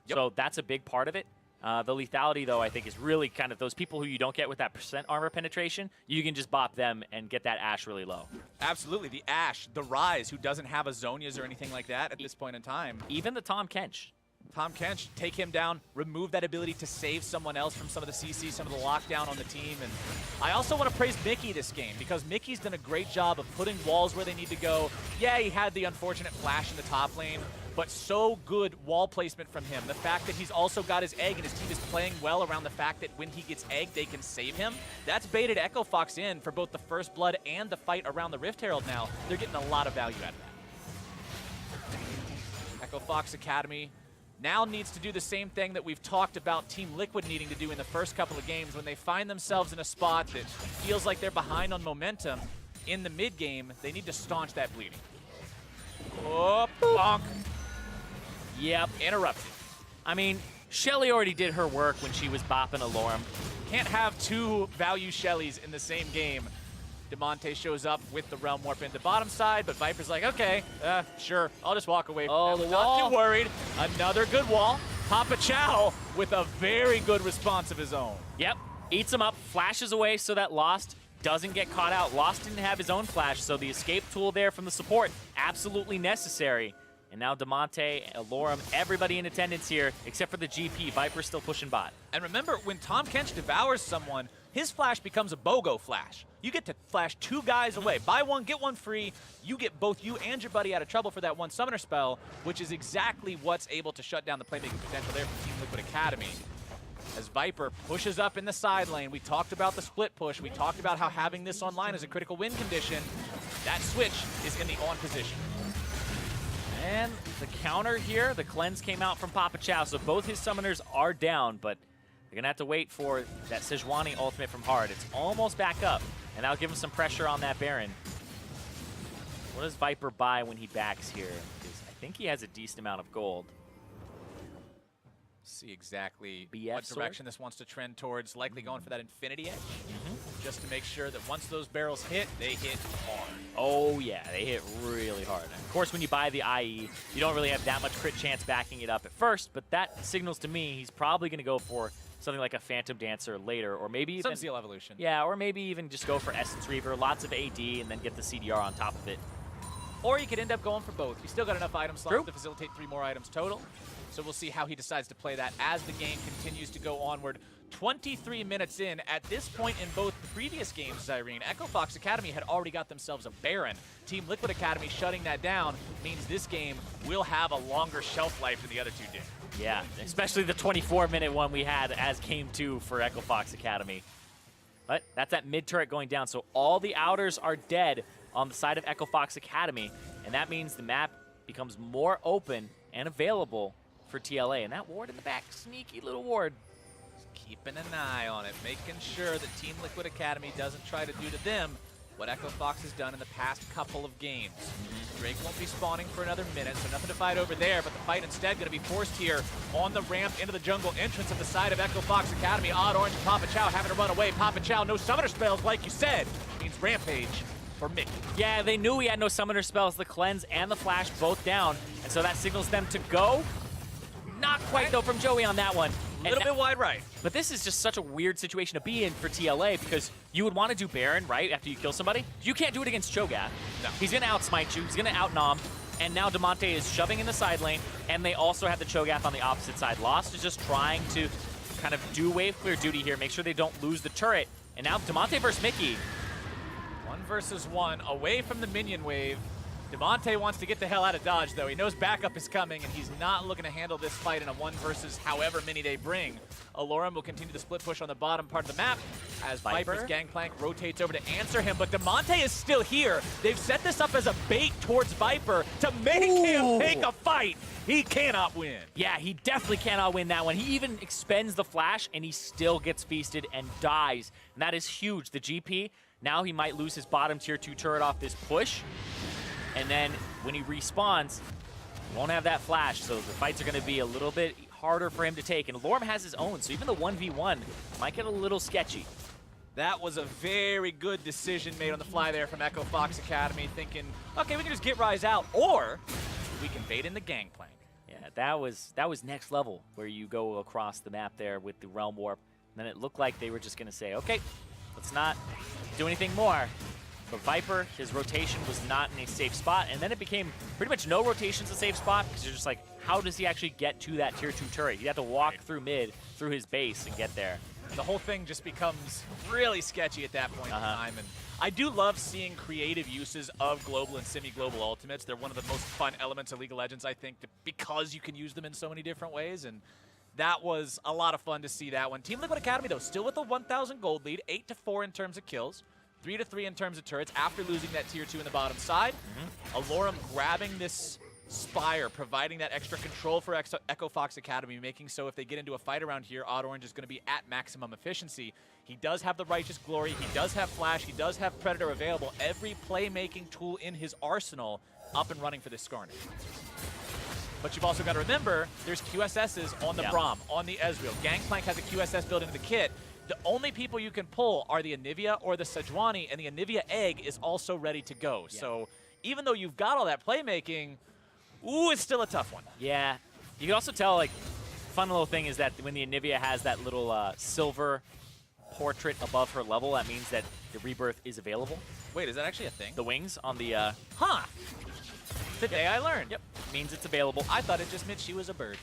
Yep. So that's a big part of it. The lethality, though, I think is really kind of those people who you don't get with that % armor penetration. You can just bop them and get that Ashe really low. Absolutely. The Ashe, the Rise, who doesn't have a Zonias or anything like that at this point in time. Even the Tom Kench. Tom Kench, take him down, remove that ability to save someone else from some of the CC, some of the lockdown on the team. And I also want to praise Mickey this game because Mickey's done a great job of putting walls where they need to go. Yeah, he had the unfortunate flash in the top lane, but so good wall placement from him. The fact that he's also got his egg and his team is playing well around the fact that when he gets egg, they can save him. That's baited Echo Fox in for both the First Blood and the fight around the Rift Herald now. They're getting a lot of value out of that. Echo Fox Academy now needs to do the same thing that we've talked about Team Liquid needing to do in the first couple of games when they find themselves in a spot that feels like they're behind on momentum in the mid game. They need to staunch that bleeding. Oh, bonk. Yep. Interrupted. I mean, Shelly already did her work when she was bopping Alorum. Can't have 2 value Shellys in the same game. Demonte shows up with the Realm Warp into bottom side, but Viper's like, okay, sure, I'll just walk away. Oh, the wall. Not too worried. Another good wall. Papa Chow with a very good response of his own. Yep. Eats him up, flashes away so that Lost doesn't get caught out. Lost didn't have his own flash, so the escape tool there from the support, absolutely necessary. And now Demonte, Alorum, everybody in attendance here, except for the GP. Viper's still pushing bot. And remember, when Tom Kench devours someone, his flash becomes a BOGO flash. You get to flash 2 guys away. Buy 1, get 1 free. You get both you and your buddy out of trouble for that 1 summoner spell, which is exactly what's able to shut down the playmaking potential there from Team Liquid Academy. As Viper pushes up in the side lane, we talked about the split push. We talked about how having this online is a critical win condition. That switch is in the on position. And the counter here, the cleanse came out from Papa Chow, so both his summoners are down, but they're going to have to wait for that Sejuani ultimate from Hard. It's almost back up, and that'll give him some pressure on that Baron. What does Viper buy when he backs here? Because I think he has a decent amount of gold. See exactly BF what sword? direction this wants to trend towards, likely going for that Infinity Edge, just to make sure that once those barrels hit, they hit hard. Oh yeah, they hit really hard. And of course, when you buy the IE, you don't really have that much crit chance backing it up at first, but that signals to me he's probably going to go for something like a Phantom Dancer later, or maybe even... Some Zeal Evolution. Yeah, or maybe even just go for Essence Reaver, lots of AD, and then get the CDR on top of it. or you could end up going for both. You still got enough item slots to facilitate 3 more items total. So we'll see how he decides to play that as the game continues to go onward. 23 minutes in. At this point in both the previous games, Irene, Echo Fox Academy had already got themselves a Baron. Team Liquid Academy shutting that down means this game will have a longer shelf life than the other 2 did. Yeah, especially the 24-minute one we had as game 2 for Echo Fox Academy. But that's that mid turret going down, so all the outers are dead on the side of Echo Fox Academy, and that means the map becomes more open and available for TLA. And that ward in the back, sneaky little ward. Keeping an eye on it, making sure that Team Liquid Academy doesn't try to do to them what Echo Fox has done in the past couple of games. Drake won't be spawning for another minute, so nothing to fight over there, but the fight instead going to be forced here on the ramp into the jungle entrance at the side of Echo Fox Academy. Odd Orange and Papa Chow having to run away. Papa Chow, no summoner spells, like you said, means Rampage for Mickey. Yeah, they knew he had no summoner spells, the cleanse and the flash both down, and so that signals them to go. Not quite though from Joey on that one. A little bit wide right. But this is just such a weird situation to be in for TLA because you would want to do Baron, right, after you kill somebody. You can't do it against Cho'Gath. No. He's going to outsmite you. He's going to outnom. And now Damonte is shoving in the side lane, and they also have the Cho'Gath on the opposite side. Lost is just trying to kind of do wave clear duty here, make sure they don't lose the turret. And now Damonte versus Mickey. 1 versus 1, away from the minion wave. Damonte wants to get the hell out of Dodge, though. He knows backup is coming, and he's not looking to handle this fight in a 1 versus however many they bring. Alorum will continue the split push on the bottom part of the map as Viper's Gangplank rotates over to answer him, but Damonte is still here. They've set this up as a bait towards Viper to make him take a fight. He cannot win. Yeah, he definitely cannot win that one. He even expends the flash, and he still gets feasted and dies. And that is huge. The GP, now he might lose his bottom tier 2 turret off this push. And then when he respawns, he won't have that flash, so the fights are going to be a little bit harder for him to take. And Lorm has his own, so even the 1v1 might get a little sketchy. That was a very good decision made on the fly there from Echo Fox Academy, thinking, okay, we can just get Rise out, or we can bait in the Gangplank. Yeah, that was next level, where you go across the map there with the Realm Warp. And then it looked like they were just going to say, okay, let's not do anything more. But Viper, his rotation was not in a safe spot, and then it became pretty much no rotation's a safe spot because you're just like, how does he actually get to that tier 2 turret? You have to walk through mid, through his base, and get there. The whole thing just becomes really sketchy at that point in time. And I do love seeing creative uses of global and semi-global ultimates. They're one of the most fun elements of League of Legends, I think, because you can use them in so many different ways. And that was a lot of fun to see that one. Team Liquid Academy, though, still with a 1,000 gold lead, 8-4 in terms of kills. 3-3 in terms of turrets after losing that tier 2 in the bottom side. Alorum grabbing this Spire, providing that extra control for Echo Fox Academy, making so if they get into a fight around here, Odd Orange is going to be at maximum efficiency. He does have the Righteous Glory, he does have Flash, he does have Predator available. Every playmaking tool in his arsenal up and running for this Skarner. But you've also got to remember, there's QSSs on the Braum, on the Ezreal. Gangplank has a QSS built into the kit. The only people you can pull are the Anivia or the Sejuani, and the Anivia egg is also ready to go. Yeah. So even though you've got all that playmaking, ooh, it's still a tough one. Yeah. You can also tell, like, fun little thing is that when the Anivia has that little silver portrait above her level, that means that the rebirth is available. Wait, is that actually a thing? The wings on the... Huh. Today I learned. Yep. Means it's available. I thought it just meant she was a bird.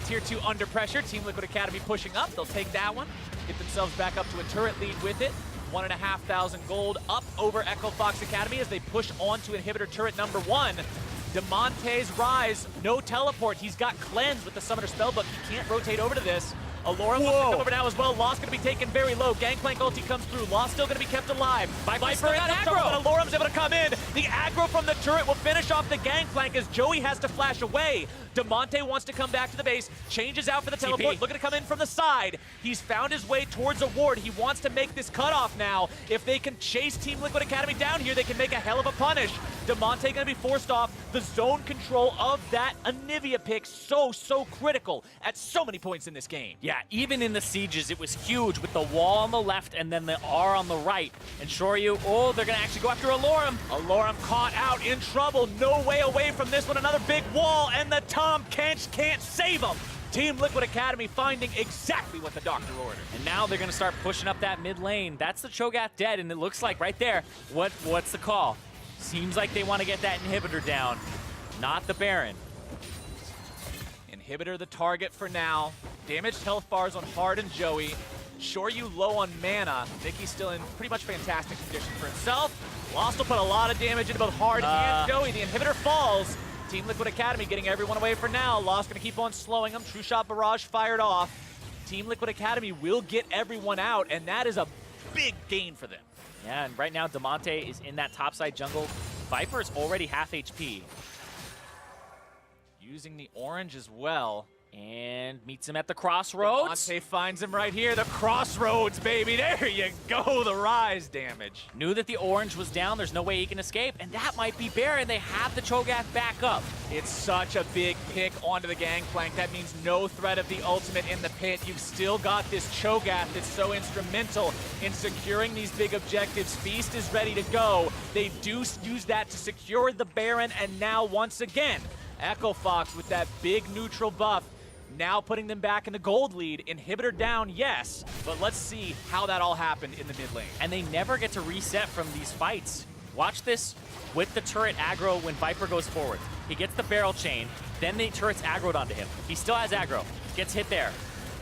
Tier 2 under pressure. Team Liquid Academy pushing up. They'll take that one. Get themselves back up to a turret lead with it. 1,500 gold up over Echo Fox Academy as they push on to inhibitor turret number 1. Damonte's Rise, no teleport. He's got Cleanse with the Summoner Spellbook. He can't rotate over to this. Alorum looks to come over now as well. Lost going to be taken very low. Gangplank ulti comes through. Lost still going to be kept alive. Viper in the aggro, but Alorum's able to come in. The aggro from the turret will finish off the Gangplank as Joey has to flash away. Damonte wants to come back to the base, changes out for the teleport, looking to come in from the side. He's found his way towards a ward. He wants to make this cutoff now. If they can chase Team Liquid Academy down here, they can make a hell of a punish. Damonte going to be forced off. The zone control of that Anivia pick so critical at so many points in this game. Yeah, even in the sieges, it was huge with the wall on the left and then the R on the right. And Shoryu, oh, they're going to actually go after Alorum. Alorum caught out in trouble. No way away from this one. Another big wall, and the Tom Kench can't save him. Team Liquid Academy finding exactly what the doctor ordered. And now they're going to start pushing up that mid lane. That's the Cho'Gath dead, and it looks like right there, what's the call? Seems like they want to get that inhibitor down, not the Baron. Inhibitor the target for now. Damaged health bars on Hard and Joey. Sure, you low on mana. Mickey's still in pretty much fantastic condition for himself. Lost will put a lot of damage into both Hard and Joey. The inhibitor falls. Team Liquid Academy getting everyone away for now. Lost gonna keep on slowing them. True Shot Barrage fired off. Team Liquid Academy will get everyone out, and that is a big gain for them. Yeah, and right now Damonte is in that topside jungle. Viper is already half HP. Using the orange as well. And meets him at the crossroads. Damonte finds him right here. The crossroads, baby. There you go. The rise damage. Knew that the orange was down. There's no way he can escape. And that might be Baron. They have the Cho'Gath back up. It's such a big pick onto the gangplank. That means no threat of the ultimate in the pit. You've still got this Cho'Gath that's so instrumental in securing these big objectives. Feast is ready to go. They do use that to secure the Baron. And now, once again, Echo Fox with that big neutral buff. Now putting them back in the gold lead. Inhibitor down, yes, but let's see how that all happened in the mid lane. And they never get to reset from these fights. Watch this with the turret aggro when Viper goes forward. He gets the barrel chain, then the turret's aggroed onto him. He still has aggro, gets hit there,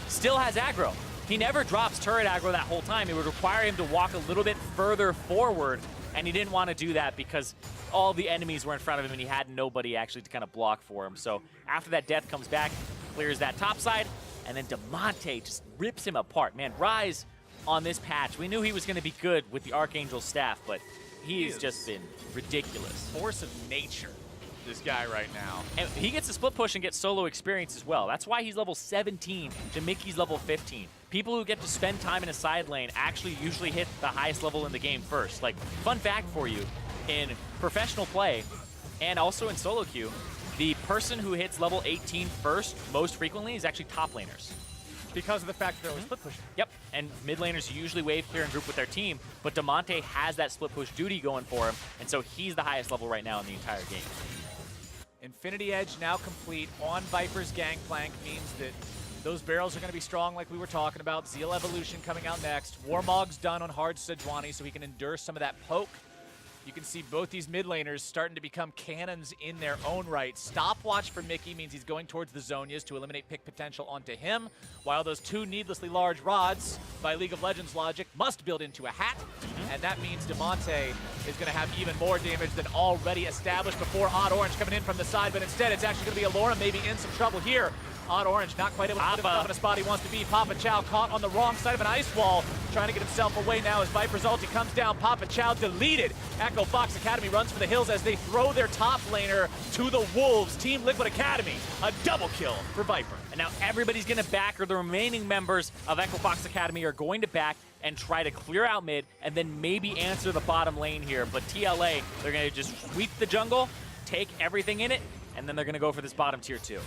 still has aggro. He never drops turret aggro that whole time. It would require him to walk a little bit further forward, and he didn't want to do that because all the enemies were in front of him and he had nobody actually to kind of block for him. So after that death comes back, clears that top side, and then Damonte just rips him apart. Man, Rise on this patch, we knew he was going to be good with the Archangel staff, but he has just been ridiculous. Force of nature, this guy right now. And he gets a split push and gets solo experience as well. That's why he's level 17 to Mickey's level 15. People who get to spend time in a side lane actually usually hit the highest level in the game first. Like, fun fact for you, in professional play and also in solo queue, the person who hits level 18 first most frequently is actually top laners. Because of the fact that they're always split pushing. Yep, and mid laners usually wave clear and group with their team, but Damonte has that split push duty going for him, and so he's the highest level right now in the entire game. Infinity Edge now complete on Viper's gangplank means that those barrels are going to be strong like we were talking about. Zeal Evolution coming out next. Warmog's done on Hard Sejuani so he can endure some of that poke. You can see both these mid laners starting to become cannons in their own right. Stopwatch for Mickey means he's going towards the Zonias to eliminate pick potential onto him, while those two needlessly large rods, by League of Legends logic, must build into a hat. And that means Damonte is going to have even more damage than already established before. Odd Orange coming in from the side, but instead it's actually going to be Alora maybe in some trouble here. Odd Orange not quite able to put himself in a spot he wants to be. Papa Chow caught on the wrong side of an ice wall, trying to get himself away now as Viper's ulti comes down. Papa Chow deleted. Echo Fox Academy runs for the hills as they throw their top laner to the wolves. Team Liquid Academy, a double kill for Viper. And now everybody's going to back, or the remaining members of Echo Fox Academy are going to back and try to clear out mid and then maybe answer the bottom lane here. But TLA, they're going to just sweep the jungle, take everything in it, and then they're going to go for this bottom tier 2.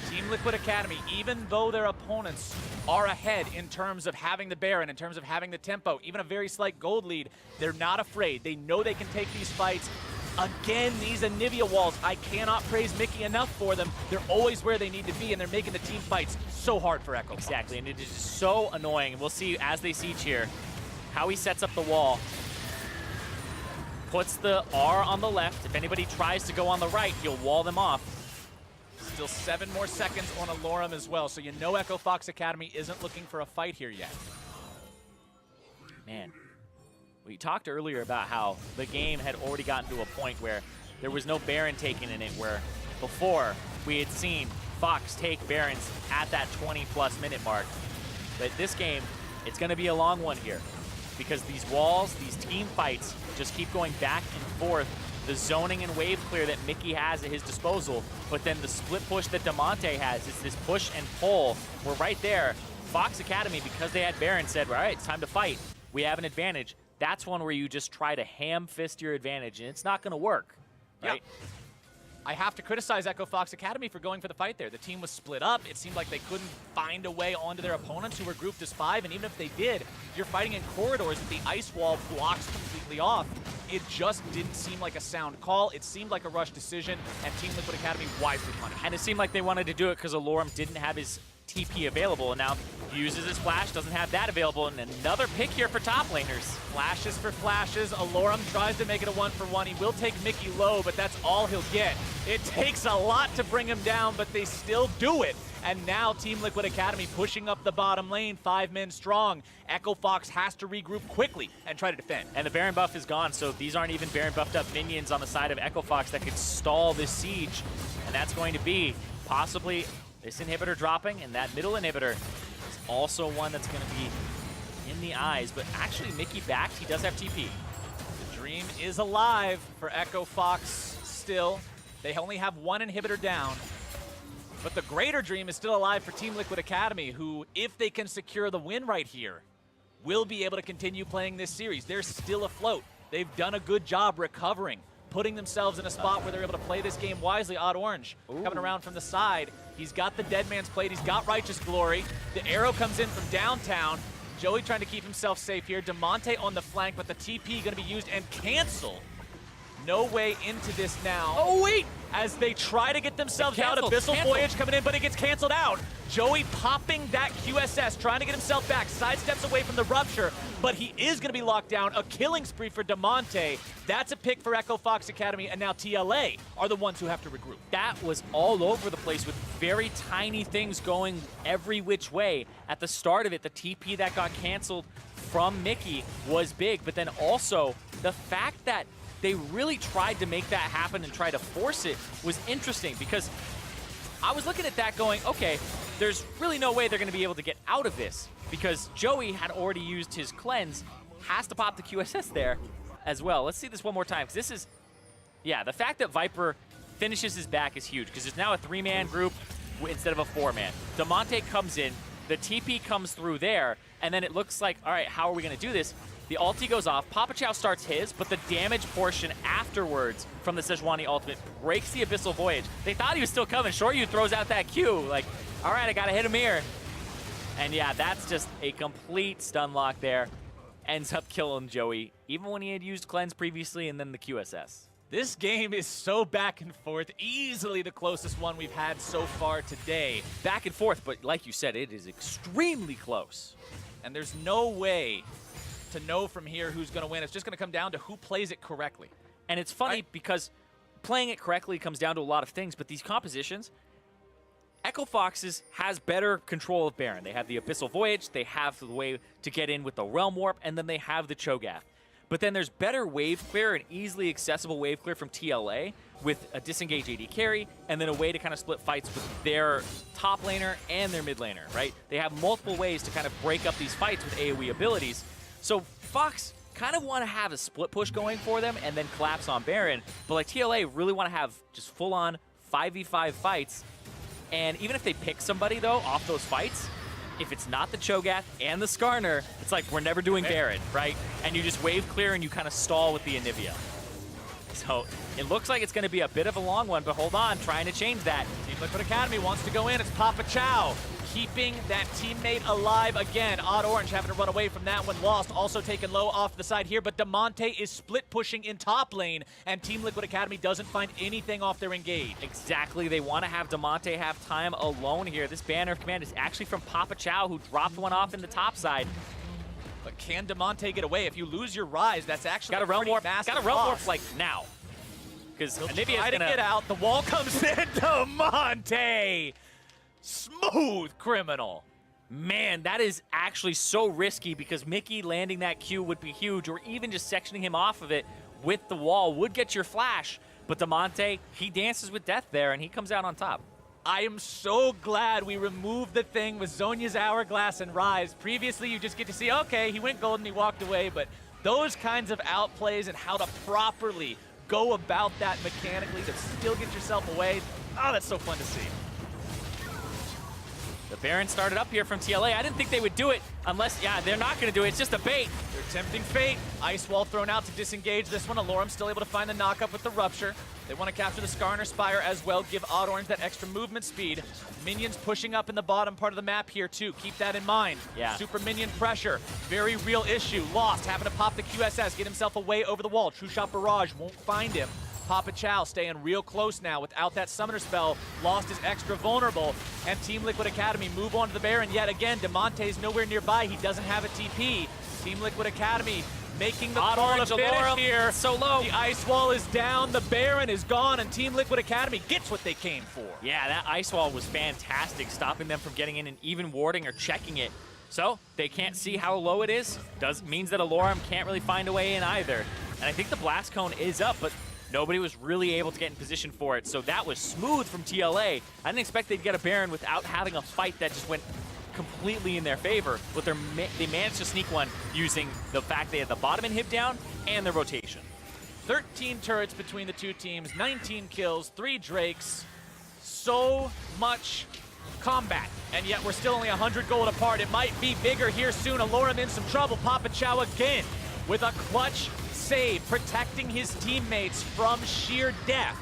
Team Liquid Academy, even though their opponents are ahead in terms of having the Baron, in terms of having the tempo, even a very slight gold lead, they're not afraid. They know they can take these fights. Again, these Anivia walls, I cannot praise Mickey enough for them. They're always where they need to be, and they're making the team fights so hard for Echo Fox. Exactly, and it is just so annoying. And we'll see as they siege here how he sets up the wall. Puts the R on the left. If anybody tries to go on the right, he'll wall them off. Still 7 more seconds on Alorum as well, so you know Echo Fox Academy isn't looking for a fight here yet. Man, we talked earlier about how the game had already gotten to a point where there was no Baron taken in it, where before we had seen Fox take Barons at that 20-plus minute mark. But this game, it's going to be a long one here because these walls, these team fights just keep going back and forth. The zoning and wave clear that Mickey has at his disposal, but then the split push that Damonte has is this push and pull. We're right there. Fox Academy, because they had Baron, said, all right, it's time to fight. We have an advantage. That's one where you just try to ham fist your advantage, and it's not going to work, right? Yeah. I have to criticize Echo Fox Academy for going for the fight there. The team was split up. It seemed like they couldn't find a way onto their opponents who were grouped as 5, and even if they did, you're fighting in corridors that the ice wall blocks completely off. It just didn't seem like a sound call. It seemed like a rush decision, and Team Liquid Academy wisely punished. And it seemed like they wanted to do it because Alorum didn't have his TP available, and now uses his flash, doesn't have that available, and another pick here for top laners. Flashes for flashes. Alorum tries to make it a 1-for-1. He will take Mickey low, but that's all he'll get. It takes a lot to bring him down, but they still do it. And now Team Liquid Academy pushing up the bottom lane, 5 men strong. Echo Fox has to regroup quickly and try to defend. And the Baron buff is gone, so these aren't even Baron buffed up minions on the side of Echo Fox that could stall this siege. And that's going to be possibly this inhibitor dropping, and that middle inhibitor is also one that's going to be in the eyes. But actually, Mickey backed, he does have TP. The dream is alive for Echo Fox still. They only have 1 inhibitor down. But the greater dream is still alive for Team Liquid Academy, who, if they can secure the win right here, will be able to continue playing this series. They're still afloat. They've done a good job recovering, putting themselves in a spot where they're able to play this game wisely. Odd Orange coming around from the side. He's got the Dead Man's Plate. He's got Righteous Glory. The arrow comes in from downtown. Joey trying to keep himself safe here. Demonte on the flank, but the TP going to be used and canceled. No way into this now. Oh, wait! As they try to get themselves out. Canceled, Abyssal canceled. Voyage coming in, but it gets canceled out. Joey popping that QSS, trying to get himself back, sidesteps away from the rupture, but he is going to be locked down. A killing spree for Demonte. That's a pick for Echo Fox Academy, and now TLA are the ones who have to regroup. That was all over the place with very tiny things going every which way. At the start of it, the TP that got canceled from Mickey was big, but then also the fact that they really tried to make that happen and try to force it was interesting, because I was looking at that going, okay, there's really no way they're going to be able to get out of this, because Joey had already used his cleanse, has to pop the QSS there as well. Let's see this one more time, because this is, yeah, the fact that Viper finishes his back is huge, because there's now a 3-man group instead of a 4-man. Demonte comes in, the TP comes through there, and then it looks like, all right, how are we going to do this? The ulti goes off, Papa Chow starts his, but the damage portion afterwards from the Sejuani ultimate breaks the Abyssal Voyage. They thought he was still coming. Shoryu throws out that Q, like, all right, I gotta hit him here. And yeah, that's just a complete stun lock there. Ends up killing Joey, even when he had used Cleanse previously and then the QSS. This game is so back and forth, easily the closest one we've had so far today. Back and forth, but like you said, it is extremely close. And there's no way to know from here who's going to win. It's just going to come down to who plays it correctly. And it's funny because playing it correctly comes down to a lot of things, but these compositions, Echo Fox's has better control of Baron. They have the Abyssal Voyage, they have the way to get in with the Realm Warp, and then they have the Cho'Gath. But then there's better wave clear and easily accessible wave clear from TLA with a disengage AD carry, and then a way to kind of split fights with their top laner and their mid laner, right? They have multiple ways to kind of break up these fights with AoE abilities. So Fox kind of want to have a split push going for them and then collapse on Baron, but like TLA really want to have just full-on 5v5 fights. And even if they pick somebody, though, off those fights, if it's not the Cho'Gath and the Skarner, it's like we're never doing Baron, right? And you just wave clear and you kind of stall with the Anivia. So it looks like it's going to be a bit of a long one, but hold on, trying to change that. Team Liquid Academy wants to go in. It's Papa Chow keeping that teammate alive again. Odd Orange having to run away from that one. Lost, also taken low off the side here, but Demonte is split pushing in top lane, and Team Liquid Academy doesn't find anything off their engage. Exactly, they want to have Demonte have time alone here. This banner of command is actually from Papa Chow, who dropped one off in the top side. But can Demonte get away? If you lose your Rise, that's actually Got a realm warp. massive Got a realm warp loss. like now, because Anivia's Try to gonna get out. The wall comes in. Demonte, smooth criminal. Man, that is actually so risky, because Mickey landing that Q would be huge, or even just sectioning him off of it with the wall would get your flash. But Demonte, he dances with death there, and he comes out on top. I am so glad we removed the thing with Zhonya's Hourglass and Rise. Previously, you just get to see, okay, he went gold and he walked away, but those kinds of outplays and how to properly go about that mechanically to still get yourself away, oh, that's so fun to see. The Baron started up here from TLA. I didn't think they would do it unless, yeah, they're not going to do it. It's just a bait. They're tempting fate. Ice Wall thrown out to disengage this one. Alorum still able to find the knockup with the Rupture. They want to capture the Skarner Spire as well, give Odd Orange that extra movement speed. Minions pushing up in the bottom part of the map here too. Keep that in mind. Yeah. Super minion pressure. Very real issue. Lost having to pop the QSS, get himself away over the wall. True Shot Barrage won't find him. Papa Chow staying real close now without that summoner spell. Lost is extra vulnerable. And Team Liquid Academy move on to the Baron yet again. Demonte's nowhere nearby. He doesn't have a TP. Team Liquid Academy making the call to finish here. So low. The ice wall is down. The Baron is gone. And Team Liquid Academy gets what they came for. Yeah, that ice wall was fantastic, stopping them from getting in and even warding or checking it. So they can't see how low it is. Means that Alorum can't really find a way in either. And I think the blast cone is up, but nobody was really able to get in position for it. So that was smooth from TLA. I didn't expect they'd get a Baron without having a fight that just went completely in their favor. But they managed to sneak one using the fact they had the bottom inhib down and the rotation. 13 turrets between the two teams, 19 kills, 3 Drakes. So much combat, and yet we're still only 100 gold apart. It might be bigger here soon. Alorum in some trouble. Papa Chow again with a clutch save, protecting his teammates from sheer death.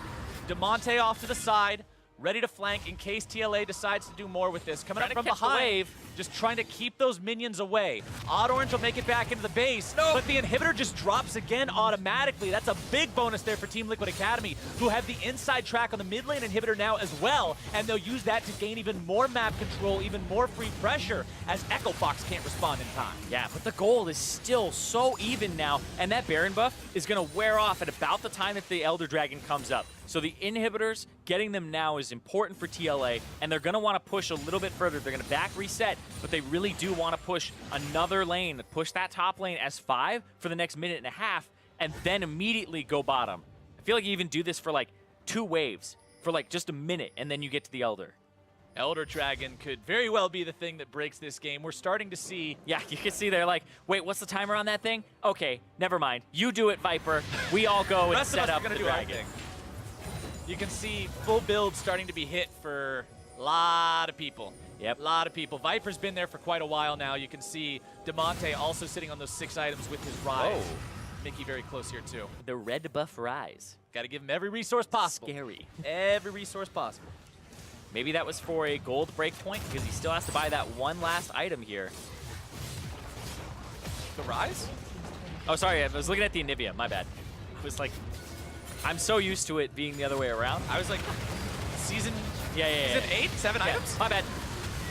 Demonte off to the side, ready to flank in case TLA decides to do more with this. Coming up from behind, just trying to keep those minions away. Odd Orange will make it back into the base, but the inhibitor just drops again automatically. That's a big bonus there for Team Liquid Academy, who have the inside track on the mid lane inhibitor now as well, and they'll use that to gain even more map control, even more free pressure, as Echo Fox can't respond in time. Yeah, but the gold is still so even now, and that Baron buff is going to wear off at about the time that the Elder Dragon comes up. So the inhibitors, getting them now is important for TLA, and they're going to want to push a little bit further. They're going to back reset, but they really do want to push another lane, push that top lane S5 for the next minute and a half, and then immediately go bottom. I feel like you even do this for like 2 waves, for like just a minute, and then you get to the Elder. Elder Dragon could very well be the thing that breaks this game. We're starting to see... Yeah, you can see they're like, wait, what's the timer on that thing? Okay, never mind. You do it, Viper. We all go and set up the dragon. You can see full builds starting to be hit for a lot of people. Yep. A lot of people. Viper's been there for quite a while now. You can see Demonte also sitting on those 6 items with his Rise. Oh. Mickey very close here too. The red buff Rise. Got to give him every resource possible. Scary. Every resource possible. Maybe that was for a gold break point because he still has to buy that one last item here. The Rise? Oh, sorry. I was looking at the Anivia. My bad. I was like, I'm so used to it being the other way around. I was like, season Yeah. Season 8? 7 items? My bad.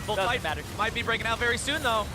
Full Doesn't fight matter. might be breaking out very soon, though.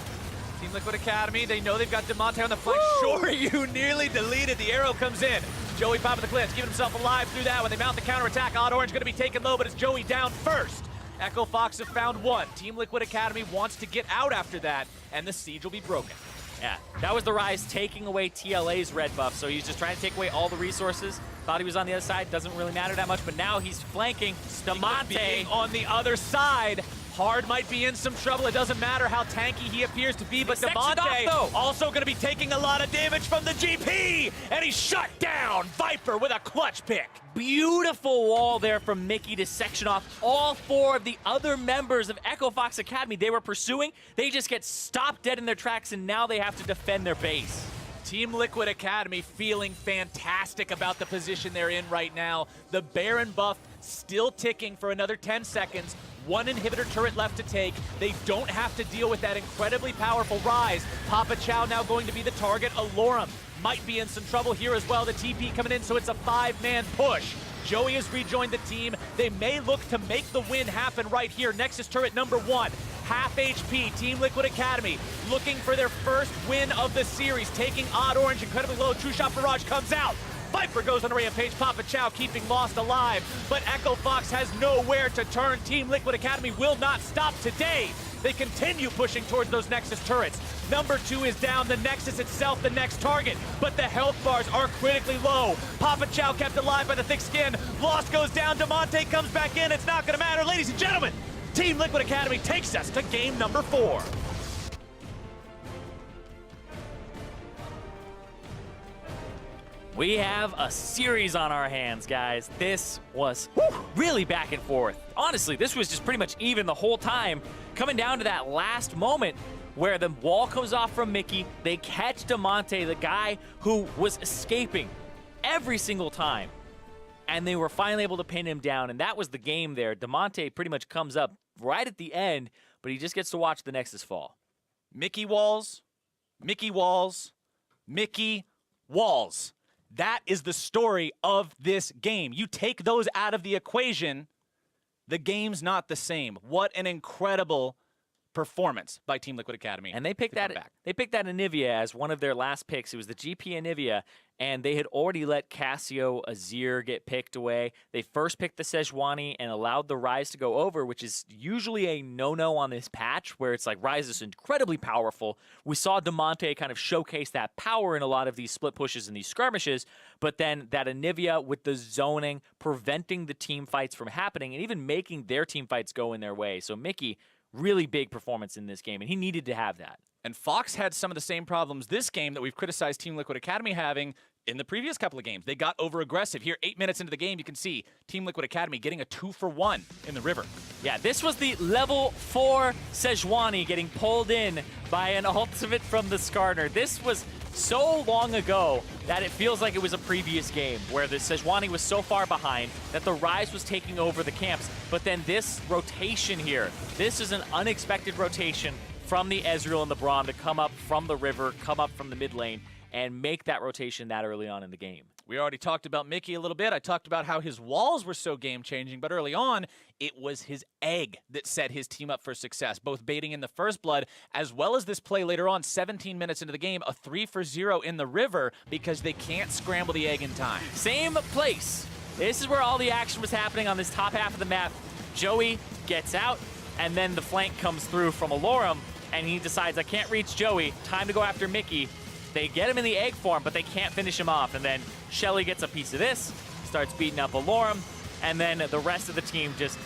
Team Liquid Academy, they know they've got Demonte on the flank. Sure, you nearly deleted. The arrow comes in. Joey popping the cliffs, keeping himself alive through that. When they mount the counterattack, Odd Orange going to be taken low, but it's Joey down first. Echo Fox have found one. Team Liquid Academy wants to get out after that, and the siege will be broken. Yeah, that was the Rise taking away TLA's red buff, so he's just trying to take away all the resources. Thought he was on the other side, doesn't really matter that much, but now he's flanking Demonte on the other side. Hard might be in some trouble. It doesn't matter how tanky he appears to be, but Demonte also going to be taking a lot of damage from the GP, and he's shut down. Viper with a clutch pick. Beautiful wall there from Mickey to section off all 4 of the other members of Echo Fox Academy they were pursuing. They just get stopped dead in their tracks, and now they have to defend their base. Team Liquid Academy feeling fantastic about the position they're in right now. The Baron buff still ticking for another 10 seconds. 1 inhibitor turret left to take. They don't have to deal with that incredibly powerful Rise. Papa Chow now going to be the target. Alorum might be in some trouble here as well. The TP coming in, so it's a 5-man push. Joey has rejoined the team. They may look to make the win happen right here. Nexus turret number 1. Half HP, Team Liquid Academy looking for their first win of the series. Taking Odd Orange incredibly low. True Shot Barrage comes out. Viper goes on a rampage. Papa Chow keeping Lost alive, but Echo Fox has nowhere to turn. Team Liquid Academy will not stop today. They continue pushing towards those Nexus turrets. Number 2 is down. The Nexus itself, the next target, but the health bars are critically low. Papa Chow kept alive by the thick skin. Lost goes down. Demonte comes back in. It's not going to matter. Ladies and gentlemen, Team Liquid Academy takes us to game number 4. We have a series on our hands, guys. This was really back and forth. Honestly, this was just pretty much even the whole time, coming down to that last moment where the wall comes off from Mickey. They catch Demonte, the guy who was escaping every single time, and they were finally able to pin him down, and that was the game there. Demonte pretty much comes up right at the end, but he just gets to watch the Nexus fall. Mickey walls, Mickey walls, Mickey walls. That is the story of this game. You take those out of the equation, the game's not the same. What an incredible performance by Team Liquid Academy. And they picked that Anivia as one of their last picks. It was the GP Anivia, and they had already let Casio Azir get picked away. They first picked the Sejuani and allowed the Ryze to go over, which is usually a no-no on this patch, where it's like Ryze is incredibly powerful. We saw Damonte kind of showcase that power in a lot of these split pushes and these skirmishes, but then that Anivia with the zoning, preventing the team fights from happening, and even making their team fights go in their way. So Mickey, really big performance in this game, and he needed to have that. And Fox had some of the same problems this game that we've criticized Team Liquid Academy having in the previous couple of games. They got over-aggressive. Here, 8 minutes into the game, you can see Team Liquid Academy getting a 2-for-1 in the river. Yeah, this was the level 4 Sejuani getting pulled in by an ultimate from the Skarner. This was so long ago that it feels like it was a previous game where the Sejuani was so far behind that the Ryze was taking over the camps. But then this rotation here, this is an unexpected rotation from the Ezreal and the Braum to come up from the river, come up from the mid lane, and make that rotation that early on in the game. We already talked about Mickey a little bit. I talked about how his walls were so game-changing, but early on, it was his egg that set his team up for success, both baiting in the first blood, as well as this play later on, 17 minutes into the game, a 3-for-0 in the river because they can't scramble the egg in time. Same place. This is where all the action was happening on this top half of the map. Joey gets out, and then the flank comes through from Alorum, and he decides, I can't reach Joey, time to go after Mickey. They get him in the egg form, but they can't finish him off. And then Shelly gets a piece of this, starts beating up Alorum, and then the rest of the team just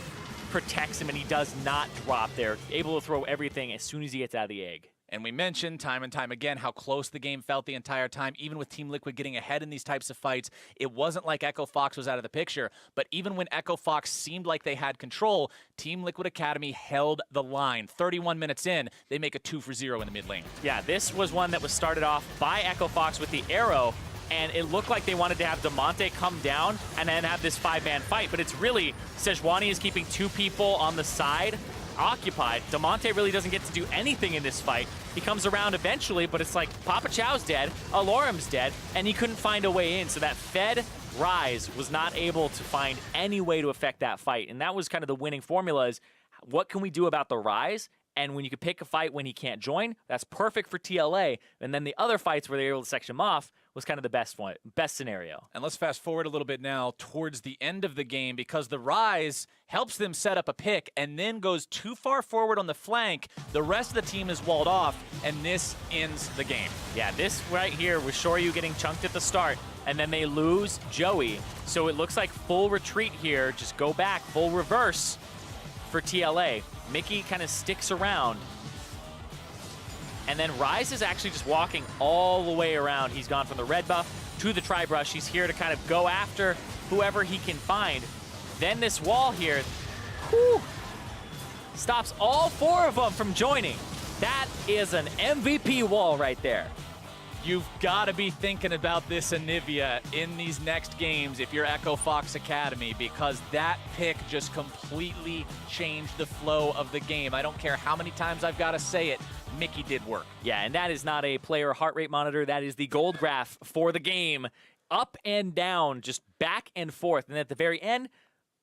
protects him, and he does not drop there, able to throw everything as soon as he gets out of the egg. And we mentioned time and time again how close the game felt the entire time. Even with Team Liquid getting ahead in these types of fights, it wasn't like Echo Fox was out of the picture. But even when Echo Fox seemed like they had control, Team Liquid Academy held the line. 31 minutes in, they make a 2-for-0 in the mid lane. Yeah, this was one that was started off by Echo Fox with the arrow, and it looked like they wanted to have Damonte come down and then have this 5-man fight. But it's really, Sejuani is keeping 2 people on the side occupied. Damonte really doesn't get to do anything in this fight. He comes around eventually, but it's like Papa Chow's dead, Alorum's dead, and he couldn't find a way in. So that fed Ryze was not able to find any way to affect that fight. And that was kind of the winning formula, is what can we do about the Ryze? And when you could pick a fight when he can't join, that's perfect for TLA. And then the other fights where they were able to section him off was kind of the best scenario. And let's fast forward a little bit now towards the end of the game, because the Ryze helps them set up a pick and then goes too far forward on the flank. The rest of the team is walled off, and this ends the game. Yeah, this right here was Shoryu getting chunked at the start, and then they lose Joey. So it looks like full retreat here. Just go back, full reverse for TLA. Mickey kind of sticks around. And then Ryze is actually just walking all the way around. He's gone from the red buff to the tri-brush. He's here to kind of go after whoever he can find. Then this wall here, stops all 4 of them from joining. That is an MVP wall right there. You've got to be thinking about this Anivia in these next games if you're Echo Fox Academy, because that pick just completely changed the flow of the game. I don't care how many times I've got to say it, Mickey did work. Yeah, and that is not a player heart rate monitor. That is the gold graph for the game. Up and down, just back and forth. And at the very end,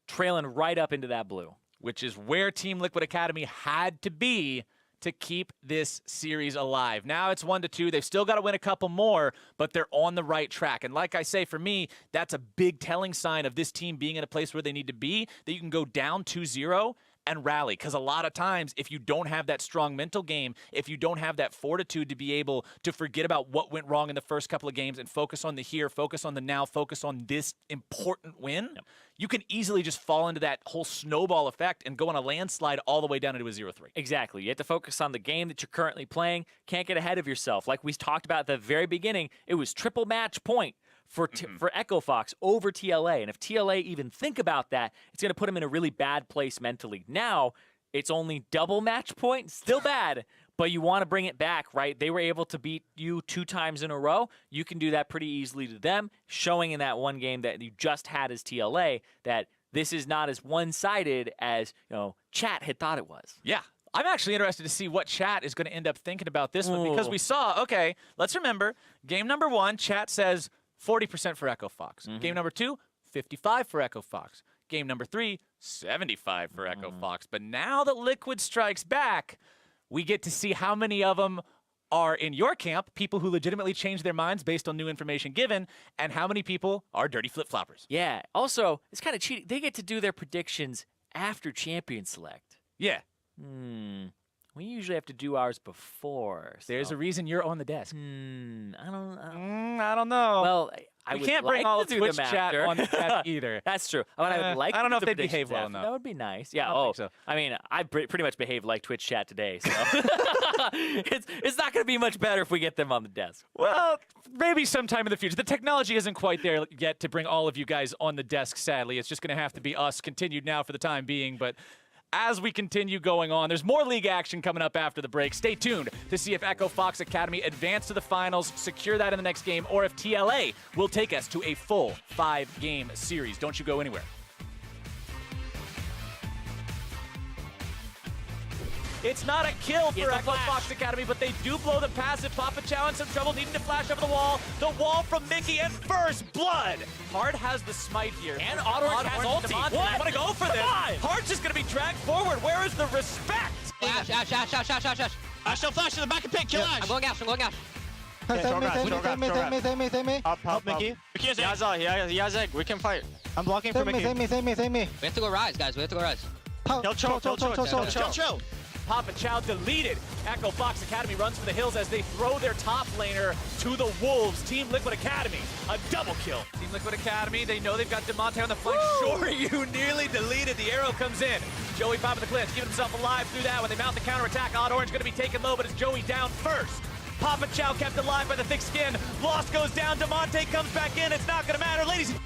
trailing right up into that blue. Which is where Team Liquid Academy had to be to keep this series alive. Now it's 1-2. They've still got to win a couple more, but they're on the right track. And like I say, for me, that's a big telling sign of this team being in a place where they need to be, that you can go down 2-0 and rally. Because a lot of times, if you don't have that strong mental game, if you don't have that fortitude to be able to forget about what went wrong in the first couple of games and focus on the here, focus on the now, focus on this important win, you can easily just fall into that whole snowball effect and go on a landslide all the way down into a 0-3. Exactly. You have to focus on the game that you're currently playing. Can't get ahead of yourself. Like we talked about at the very beginning, it was triple match point for Echo Fox over TLA. And if TLA even think about that, it's going to put them in a really bad place mentally. Now, it's only double match point, still bad, but you want to bring it back, right? They were able to beat you 2 times in a row. You can do that pretty easily to them, showing in that one game that you just had as TLA that this is not as one-sided as, chat had thought it was. Yeah. I'm actually interested to see what chat is going to end up thinking about this one, because we saw, okay, let's remember, game number 1, chat says 40% for Echo Fox. Game number 2, 55 for Echo Fox. Game number 3, 75 for Echo Fox. But now that Liquid strikes back, we get to see how many of them are in your camp, people who legitimately change their minds based on new information given, and how many people are dirty flip-floppers. Yeah. Also, it's kind of cheating. They get to do their predictions after champion select. Yeah. We usually have to do ours before. So. There's a reason you're on the desk. I don't know. Well, we can't bring all to of Twitch chat on the desk either. That's true. What I would like. I don't know to if do they'd behave well after. enough. That would be nice. Yeah. I don't think so. I mean, I pretty much behaved like Twitch chat today, so it's not going to be much better if we get them on the desk. Well, maybe sometime in the future. The technology isn't quite there yet to bring all of you guys on the desk, sadly. It's just going to have to be us continued now for the time being, but as we continue going on, there's more league action coming up after the break. Stay tuned to see if Echo Fox Academy advance to the finals, secure that in the next game, or if TLA will take us to a full 5-game series. Don't you go anywhere. It's not a kill for Echo Fox Academy, but they do blow the passive. Papa Chow in some trouble, needing to flash over the wall. The wall from Mickey, and first blood. Hard has the smite here. And Orange has ulti. What? I want to go for this. on. Hard's just going to be dragged forward. Where is the respect? Ash. Ash, don't flash to the back and pick. Kill Ash. I'm going Ash. Save me. Up, Mickey. Mickey has He has egg. We can fight. I'm blocking for Mickey. Save me. We have to go rise, guys. We have to go rise. Chill. Papa Chow deleted. Echo Fox Academy runs for the hills as they throw their top laner to the wolves. Team Liquid Academy, a double kill. Team Liquid Academy, they know they've got DeMonte on the flank. Sure, you nearly deleted. The arrow comes in. Joey popping the cliff, keeping himself alive through that. When they mount the counterattack, Odd Orange going to be taken low, but it's Joey down first. Papa Chow kept alive by the thick skin. Lost goes down. DeMonte comes back in. It's not going to matter. Ladies and